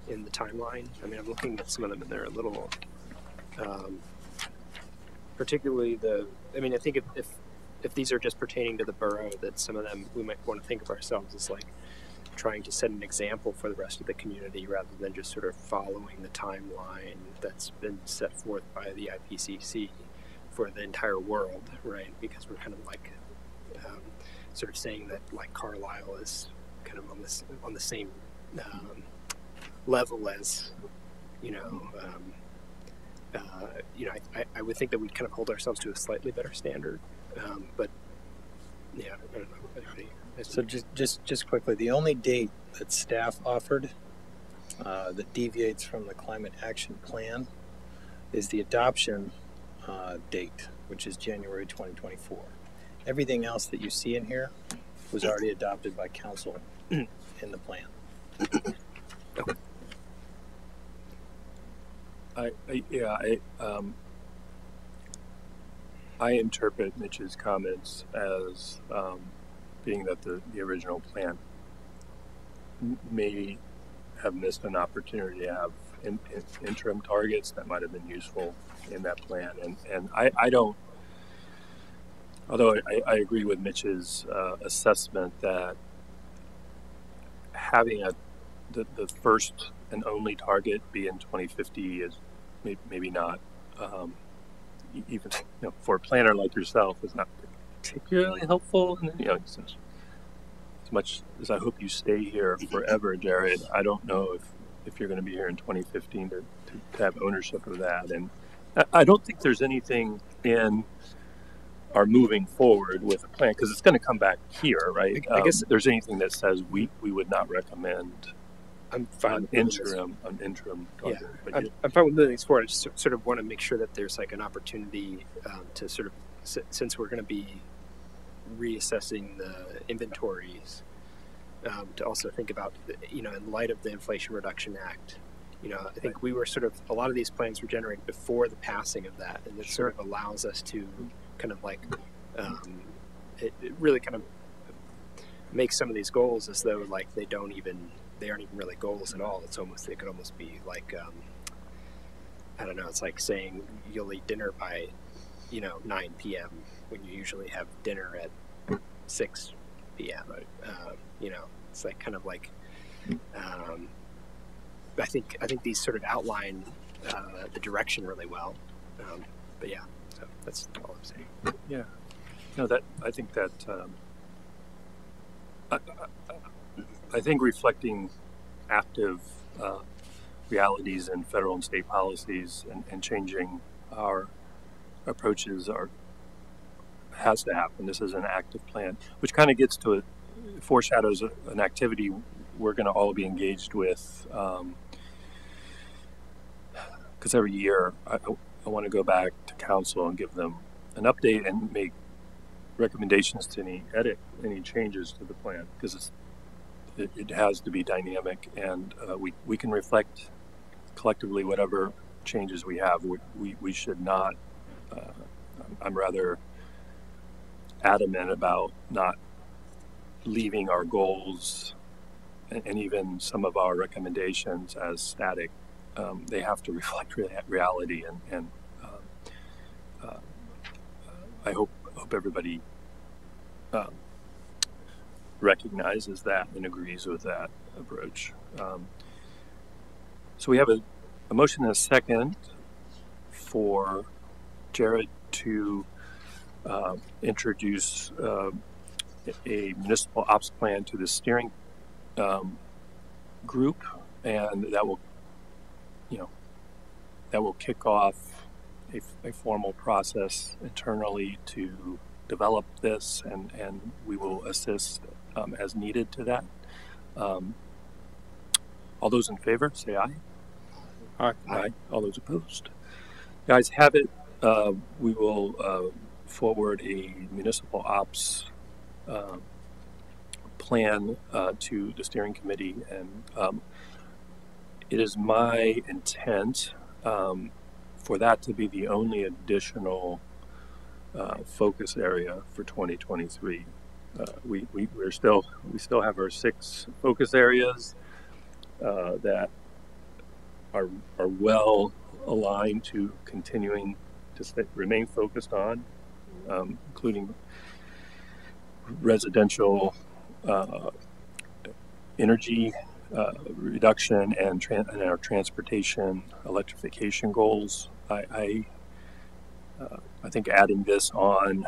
Speaker 2: in the timeline? I mean, I'm looking at some of them and they're a little, particularly I think if these are just pertaining to the borough, that some of them we might want to think of ourselves as like trying to set an example for the rest of the community rather than just sort of following the timeline that's been set forth by the IPCC for the entire world, right? Because we're kind of like sort of saying that like Carlisle is kind of on the same level as I would think that we'd kind of hold ourselves to a slightly better standard, but yeah, I don't know.
Speaker 4: So just quickly, the only date that staff offered that deviates from the climate action plan is the adoption date, which is January 2024. Everything else that you see in here was already adopted by council in the plan.
Speaker 2: Okay.
Speaker 1: I interpret Mitch's comments as being that the original plan may have missed an opportunity to have interim targets that might have been useful in that plan. And I don't, although I agree with Mitch's assessment that having the first and only target be in 2050 is maybe not, even for a planner like yourself, is not particularly helpful. And, as much as I hope you stay here forever, Jared, I don't know if you're going to be here in 2015 to have ownership of that. And I don't think there's anything in our moving forward with a plan, because it's going to come back here, right?
Speaker 2: I guess
Speaker 1: there's anything that says we would not recommend
Speaker 2: I'm fine
Speaker 1: an interim target.
Speaker 2: Yeah, I'm fine with moving this forward. I just sort of want to make sure that there's like an opportunity to sort of, since we're going to be reassessing the inventories, to also think about, in light of the Inflation Reduction Act, I think we were sort of, a lot of these plans were generated before the passing of that, and it sort of allows us to kind of like, it really kind of makes some of these goals as though like they aren't even really goals at all. They could almost be like, I don't know, it's like saying you'll eat dinner by, 9 p.m. when you usually have dinner at 6 p.m.
Speaker 1: Right.
Speaker 2: It's like kind of like, I think these sort of outline the direction really well. But yeah, so that's all I'm saying.
Speaker 1: Yeah. No, I think that I think reflecting active realities in federal and state policies and changing our approaches has to happen. This is an active plan, which kind of gets to it, foreshadows an activity we're going to all be engaged with. Because every year I want to go back to council and give them an update and make recommendations to any changes to the plan, because it has to be dynamic, and we can reflect collectively whatever changes we have. We should not. I'm rather adamant about not leaving our goals and even some of our recommendations as static. They have to reflect reality, and I hope everybody recognizes that and agrees with that approach. So we have a motion and a second for Jared to introduce a municipal ops plan to the steering group, and that will kick off a formal process internally to develop this, and we will assist as needed to that. All those in favor, say aye.
Speaker 4: Aye.
Speaker 1: Aye. All those opposed? Guys have it. We will forward a municipal ops plan to the steering committee, and it is my intent for that to be the only additional focus area for 2023. We still have our 6 focus areas that are well aligned to continuing to remain focused on, including residential energy reduction and our transportation electrification goals. I think adding this on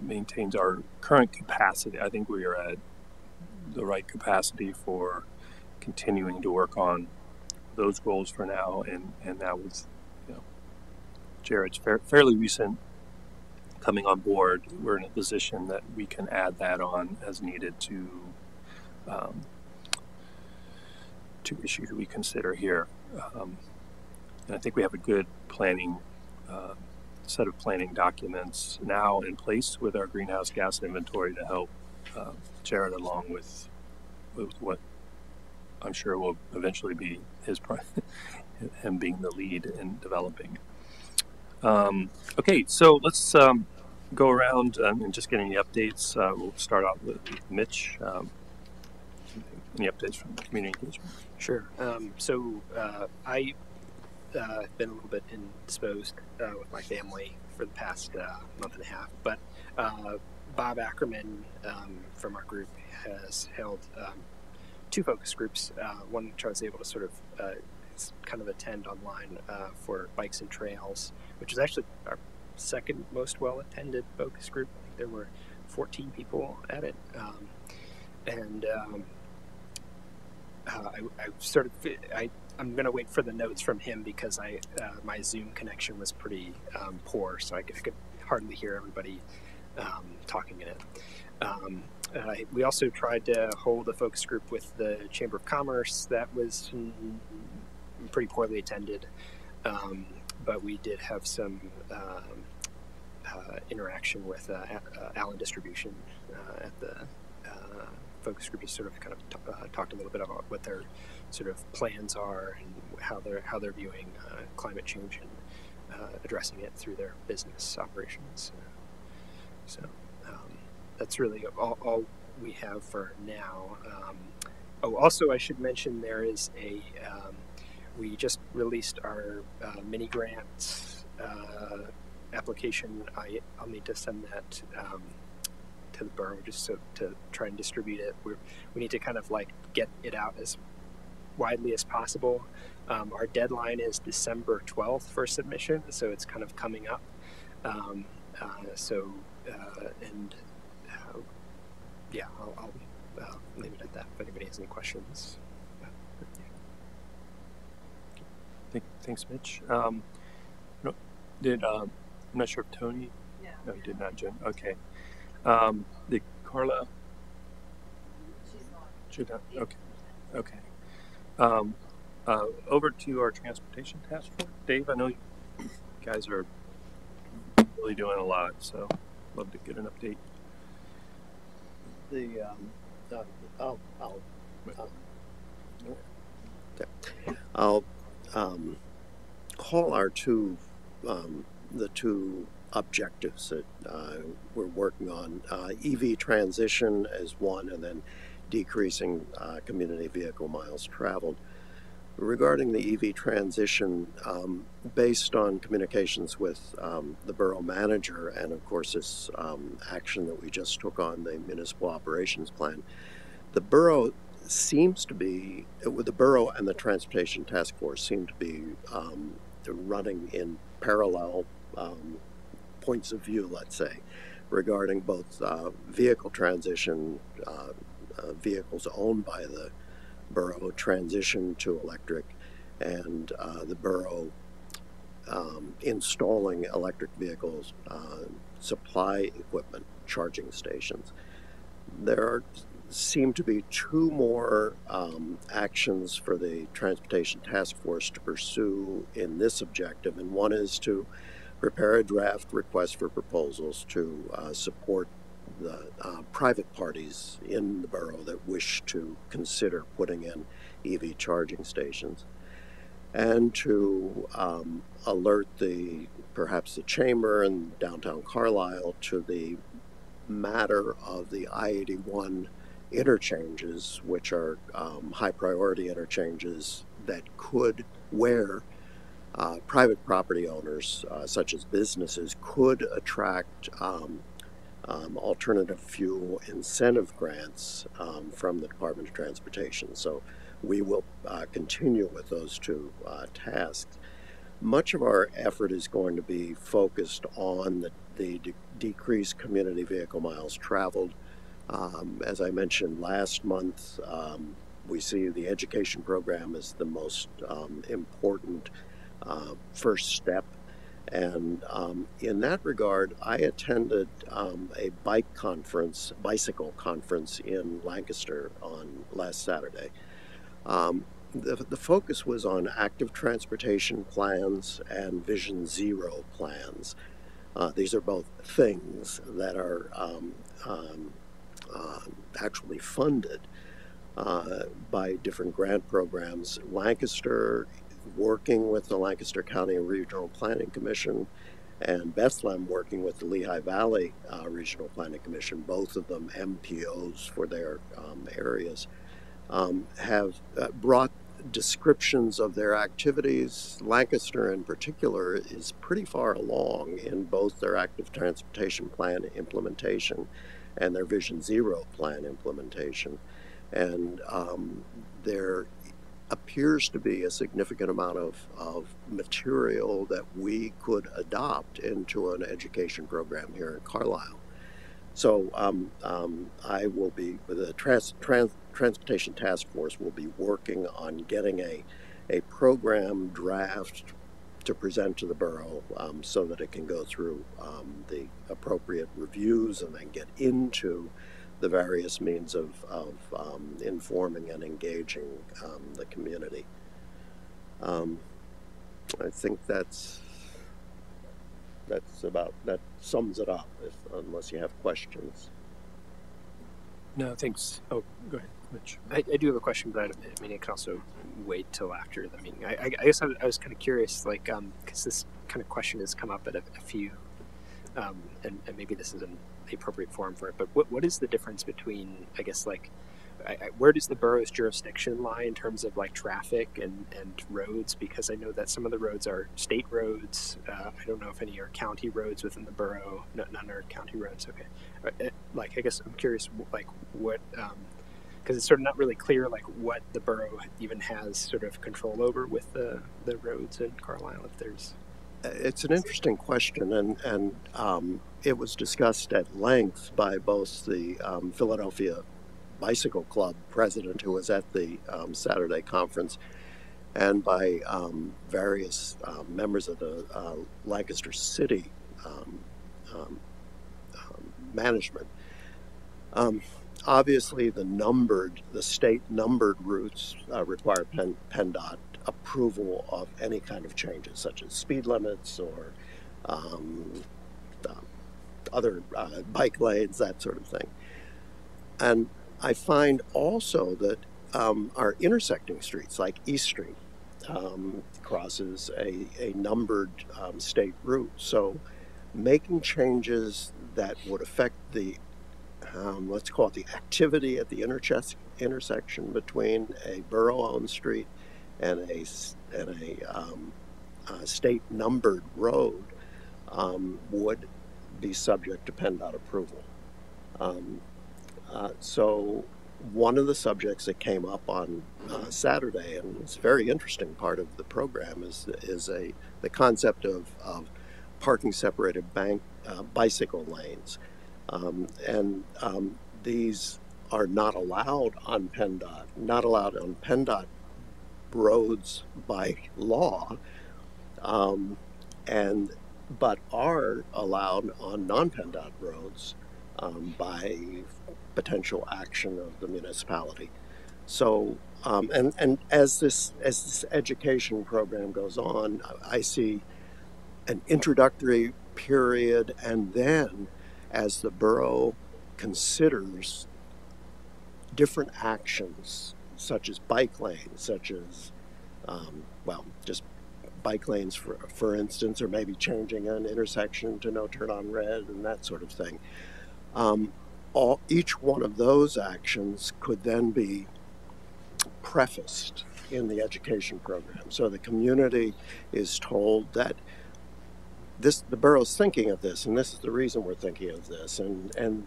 Speaker 1: maintains our current capacity. I think we are at the right capacity for continuing to work on those goals for now, and that was, Jared's fairly recent coming on board. We're in a position that we can add that on as needed to issues we consider here. And I think we have a good planning set of planning documents now in place with our greenhouse gas inventory to help Jared along with what I'm sure will eventually be him being the lead in developing. Okay, so let's go around and just getting the updates. We'll start out with Mitch. Any updates from community engagement?
Speaker 2: Sure. I have been a little bit indisposed with my family for the past month and a half, but Bob Ackerman from our group has held 2 focus groups, one which I was able to sort of kind of attend online for Bikes and Trails, which is actually our second most well-attended focus group. I think there were 14 people at it. I'm going to wait for the notes from him because my Zoom connection was pretty poor, so I could hardly hear everybody talking in it. We also tried to hold a focus group with the Chamber of Commerce that was pretty poorly attended, but we did have some interaction with Allen Distribution at the focus group. Just sort of kind of talked a little bit about what their sort of plans are and how they're viewing climate change and addressing it through their business operations. So that's really all we have for now. Also, I should mention there is we just released our mini grant application. I'll need to send that to the borough just to try and distribute it. We need to kind of like get it out as widely as possible. Our deadline is December 12th for submission, so it's kind of coming up. I'll leave it at that if anybody has any questions.
Speaker 1: Thanks, Mitch. I'm not sure if Tony. No, he did not, Jen. Okay. Did Carla? She's not. Okay. Over to our transportation task force. Dave, I know you guys are really doing a lot, so love to get an update.
Speaker 5: I'll call our the two objectives that we're working on. EV transition as one, and then decreasing community vehicle miles traveled. Regarding the EV transition, based on communications with the borough manager and of course this action that we just took on the municipal operations plan, the borough seems to be, with the borough and the transportation task force seem to be running in parallel points of view, let's say, regarding both vehicle transition, vehicles owned by the borough transition to electric, and the borough installing electric vehicles supply equipment charging stations. There seem to be two more actions for the Transportation Task Force to pursue in this objective, and one is to prepare a draft request for proposals to support the private parties in the borough that wish to consider putting in EV charging stations, and to alert perhaps the chamber and downtown Carlisle to the matter of the I-81 interchanges, which are high priority interchanges where private property owners, such as businesses, could attract alternative fuel incentive grants from the Department of Transportation. So we will continue with those two tasks. Much of our effort is going to be focused on the decreased community vehicle miles traveled. As I mentioned last month, we see the education program as the most important first step. And in that regard, I attended a bicycle conference in Lancaster on last Saturday. The focus was on active transportation plans and Vision Zero plans. These are both things that are actually funded by different grant programs. Lancaster, working with the Lancaster County Regional Planning Commission, and Bethlehem, working with the Lehigh Valley Regional Planning Commission, both of them MPOs for their areas, have brought descriptions of their activities. Lancaster in particular is pretty far along in both their active transportation plan implementation and their Vision Zero plan implementation. And there appears to be a significant amount of material that we could adopt into an education program here in Carlisle. So I will be, the Transportation Task Force will be working on getting a program draft to present to the borough so that it can go through the appropriate reviews and then get into the various means of informing and engaging the community. I think that sums it up, unless you have questions.
Speaker 1: No, thanks. Oh, go ahead, Mitch.
Speaker 2: I do have a question, but I mean, it can also wait till after the meeting. I guess I was kind of curious, like, because this kind of question has come up at a few, and maybe this isn't the appropriate forum for it, but what is the difference between, I guess, like, where does the borough's jurisdiction lie in terms of like traffic and roads? Because I know that some of the roads are state roads. I don't know if any are county roads within the borough. None are county roads. Okay. Like, I guess I'm curious, like, what, because it's sort of not really clear, like, what the borough even has sort of control over with the roads in Carlisle, if there's.
Speaker 5: It's an interesting question, and it was discussed at length by both the Philadelphia Bicycle Club president, who was at the Saturday conference, and by various members of the Lancaster City management. Obviously, the state numbered routes require PennDOT approval of any kind of changes, such as speed limits or other bike lanes, that sort of thing. And I find also that our intersecting streets, like East Street, crosses a numbered state route. So making changes that would affect the, let's call it the activity at the intersection between a borough-owned street and a state numbered road would be subject to PennDOT approval. So one of the subjects that came up on Saturday, and it's a very interesting part of the program, is the concept of parking separated bicycle lanes, and these are not allowed on PennDOT roads by law, and but are allowed on non-PennDOT roads by potential action of the municipality. So, and as this education program goes on, I see an introductory period, and then as the borough considers different actions, such as bike lanes, such as just bike lanes, for instance, or maybe changing an intersection to no turn on red and that sort of thing. Each one of those actions could then be prefaced in the education program. So the community is told that the borough's thinking of this, and this is the reason we're thinking of this, and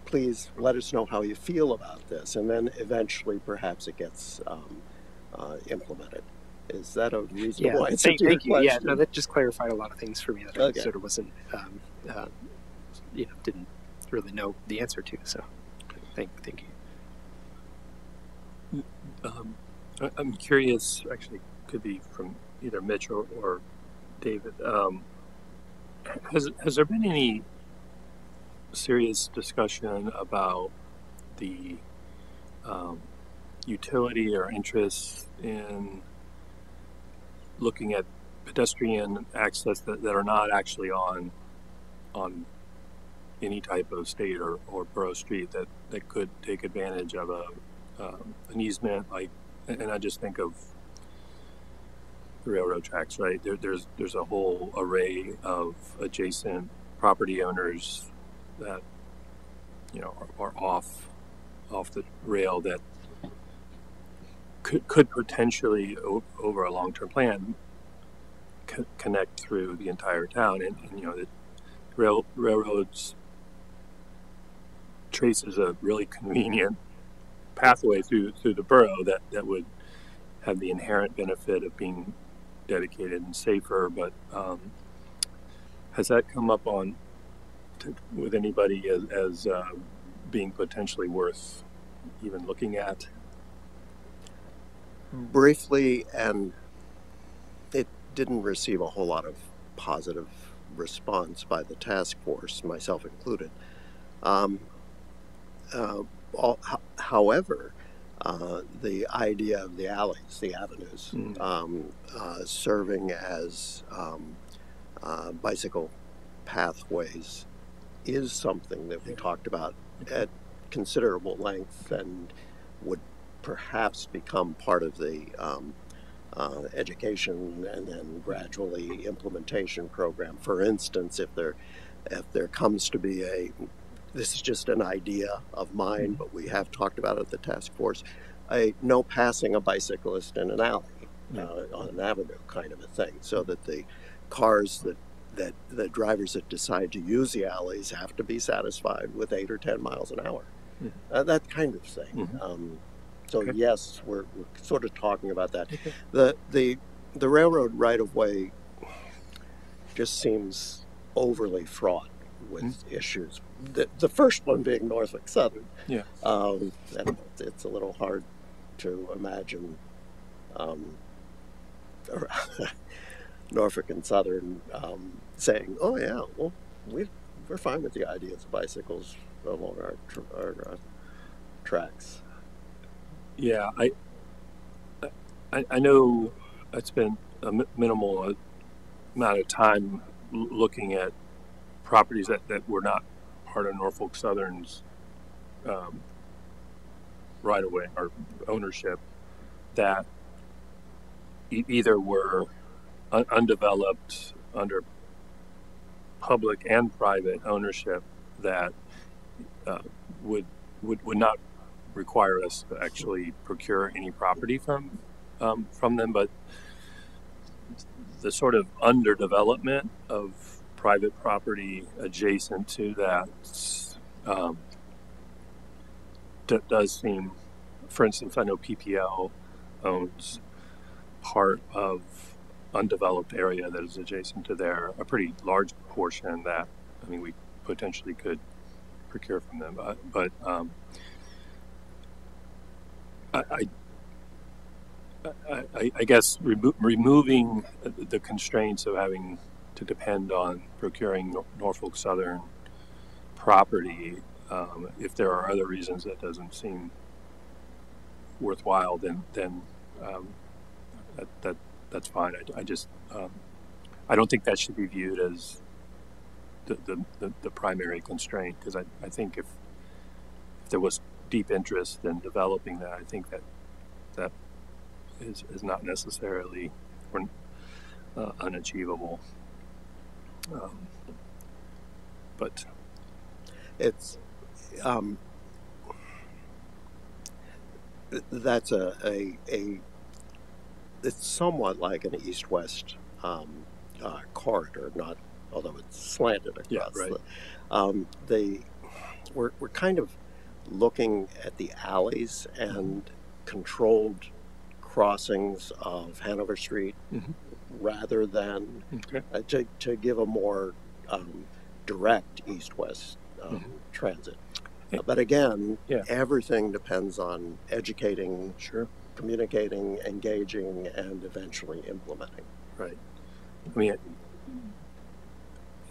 Speaker 5: please let us know how you feel about this, and then eventually perhaps it gets implemented. Is that a reasonable answer to your
Speaker 2: thank you.
Speaker 5: question?
Speaker 2: Yeah, no, that just clarified a lot of things for me that I sort of wasn't, didn't really know the answer to. So, thank you.
Speaker 1: I'm curious, actually, could be from either Mitch or David. Has there been any serious discussion about the utility or interest in looking at pedestrian access that are not actually on any type of state or borough street that could take advantage of an easement, and I just think of the railroad tracks, right? There's a whole array of adjacent property owners that are off the rail that could potentially over a long-term plan connect through the entire town, and the railroads traces a really convenient pathway through the borough that would have the inherent benefit of being dedicated and safer. But has that come up with anybody as being potentially worth even looking at?
Speaker 5: Briefly, and it didn't receive a whole lot of positive response by the task force, myself included. However, the idea of the alleys, the avenues, serving as bicycle pathways is something that we talked about at considerable length and would perhaps become part of the education and then gradually implementation program. For instance, if there comes to be this is just an idea of mine, but we have talked about it at the task force, no passing a bicyclist in an alley on an avenue kind of a thing, so that the cars that the drivers that decide to use the alleys have to be satisfied with 8 or 10 miles an hour. That kind of thing. Okay. Yes, we're sort of talking about that. Okay. The railroad right-of-way just seems overly fraught with issues. The first one being Norfolk Southern. Yeah. And it's a little hard to imagine Norfolk and Southern saying, "Oh yeah, well we're fine with the idea of bicycles along our tracks."
Speaker 1: Yeah, I know I spent a minimal amount of time looking at properties that were not part of Norfolk Southern's right of way or ownership, that either were undeveloped under public and private ownership that would not require us to actually procure any property from them, but the sort of underdevelopment of private property adjacent to that does seem, for instance, I know PPL owns part of undeveloped area that is adjacent to there, a pretty large portion that, I mean, we potentially could procure from them, but I guess removing the constraints of having to depend on procuring Norfolk Southern property. If there are other reasons that doesn't seem worthwhile, then that's fine. I just I don't think that should be viewed as the primary constraint, because I think if there was deep interest in developing that, I think that is not necessarily unachievable. But
Speaker 5: it's that's it's somewhat like an east-west corridor, not although it's slanted across.
Speaker 1: Yeah, right.
Speaker 5: We're kind of looking at the alleys and controlled crossings of Hanover Street,
Speaker 1: Mhm.
Speaker 5: rather than to give a more direct east-west transit. But again,
Speaker 1: Yeah.
Speaker 5: everything depends on educating,
Speaker 1: Sure.
Speaker 5: communicating, engaging, and eventually implementing.
Speaker 1: Right. I mean,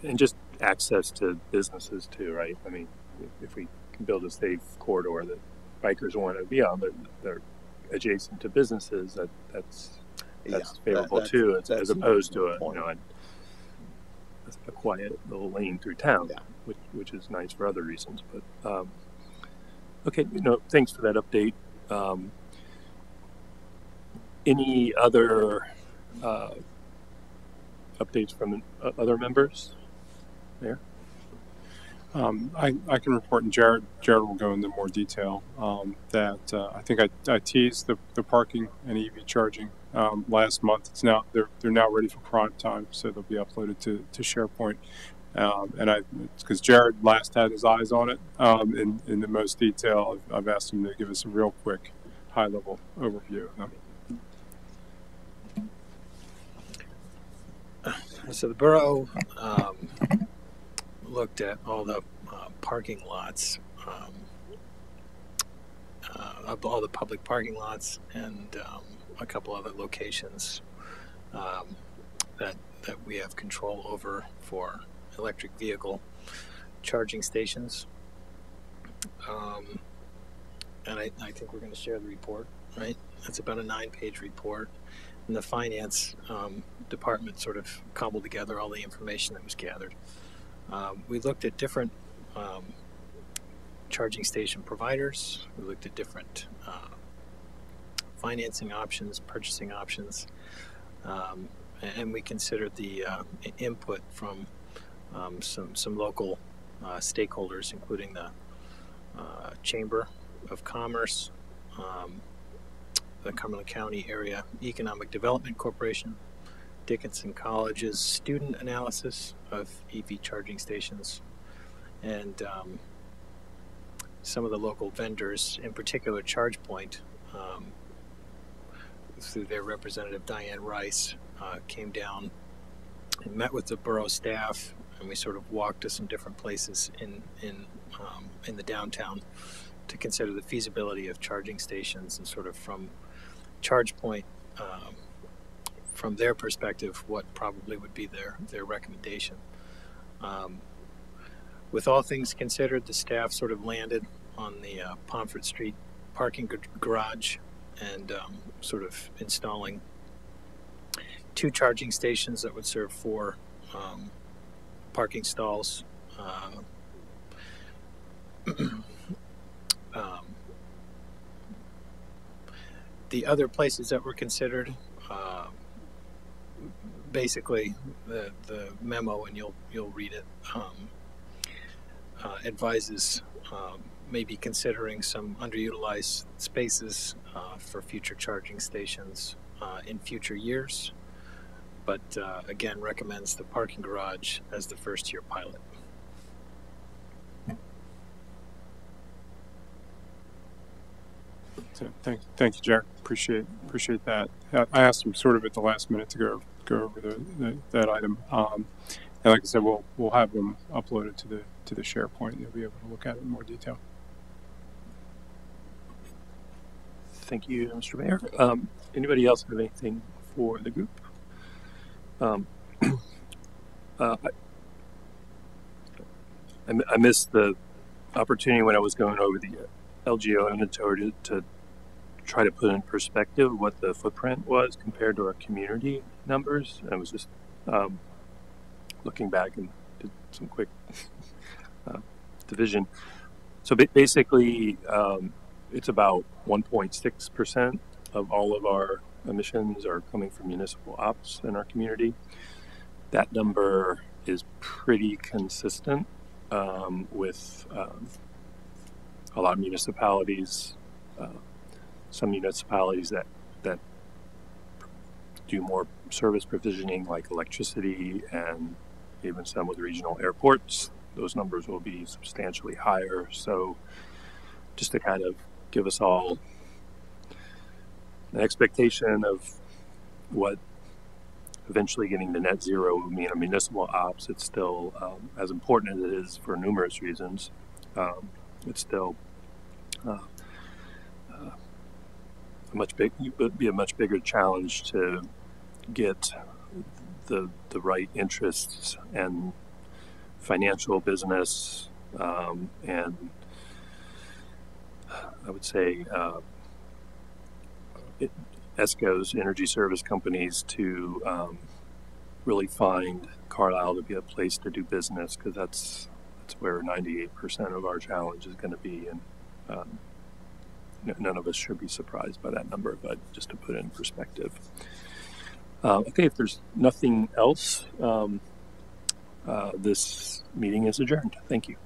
Speaker 1: and just access to businesses too, right? I mean, if we can build a safe corridor that bikers want to be on, but they're adjacent to businesses, that's favorable too, as opposed to a quiet little lane through town,
Speaker 5: Yeah.
Speaker 1: which is nice for other reasons. But okay, thanks for that update. Any other updates from other members? There.
Speaker 6: I can report, and Jared will go into more detail, that I think I teased the parking and EV charging last month. They're now ready for prime time, so they'll be uploaded to SharePoint. And because Jared last had his eyes on it in the most detail, I've asked him to give us a real quick high level overview of them.
Speaker 4: So the borough looked at all the parking lots, of all the public parking lots, and a couple other locations that we have control over for electric vehicle charging stations. And I think we're going to share the report, right? It's about a 9-page report. And the finance department sort of cobbled together all the information that was gathered. We looked at different charging station providers. We looked at different financing options, purchasing options, and we considered the input from some local stakeholders, including the Chamber of Commerce, the Cumberland County Area Economic Development Corporation, Dickinson College's student analysis of EV charging stations, and some of the local vendors, in particular ChargePoint, through their representative Diane Rice, came down and met with the borough staff, and we sort of walked to some different places in the downtown to consider the feasibility of charging stations, and sort of from ChargePoint, from their perspective, what probably would be their recommendation. With all things considered, the staff sort of landed on the Pomfret Street parking garage, and sort of installing 2 charging stations that would serve 4 parking stalls. The other places that were considered, basically the memo, and you'll read it, advises maybe considering some underutilized spaces for future charging stations in future years, but again recommends the parking garage as the first-year pilot.
Speaker 6: So thank you, Jared. Appreciate that. I asked him sort of at the last minute to go over that item, and like I said, we'll have them uploaded to the SharePoint, and you'll be able to look at it in more detail.
Speaker 1: Thank you, Mr. Mayor. Anybody else have anything for the group? I missed the opportunity when I was going over the LGO inventory to try to put in perspective what the footprint was compared to our community numbers. And I was just looking back and did some quick division. So basically, it's about 1.6% of all of our emissions are coming from municipal ops in our community. That number is pretty consistent with a lot of municipalities. Some municipalities that do more service provisioning, like electricity, and even some with regional airports, those numbers will be substantially higher. So just to kind of give us all an expectation of what eventually getting to net zero would mean in municipal ops, it's still, as important as it is for numerous reasons, it's still would be a much bigger challenge to get the right interests and financial business and I would say ESCOs, energy service companies, to really find Carlisle to be a place to do business, because that's where 98% of our challenge is going to be, and none of us should be surprised by that number, but just to put it in perspective. Okay, if there's nothing else, this meeting is adjourned. Thank you.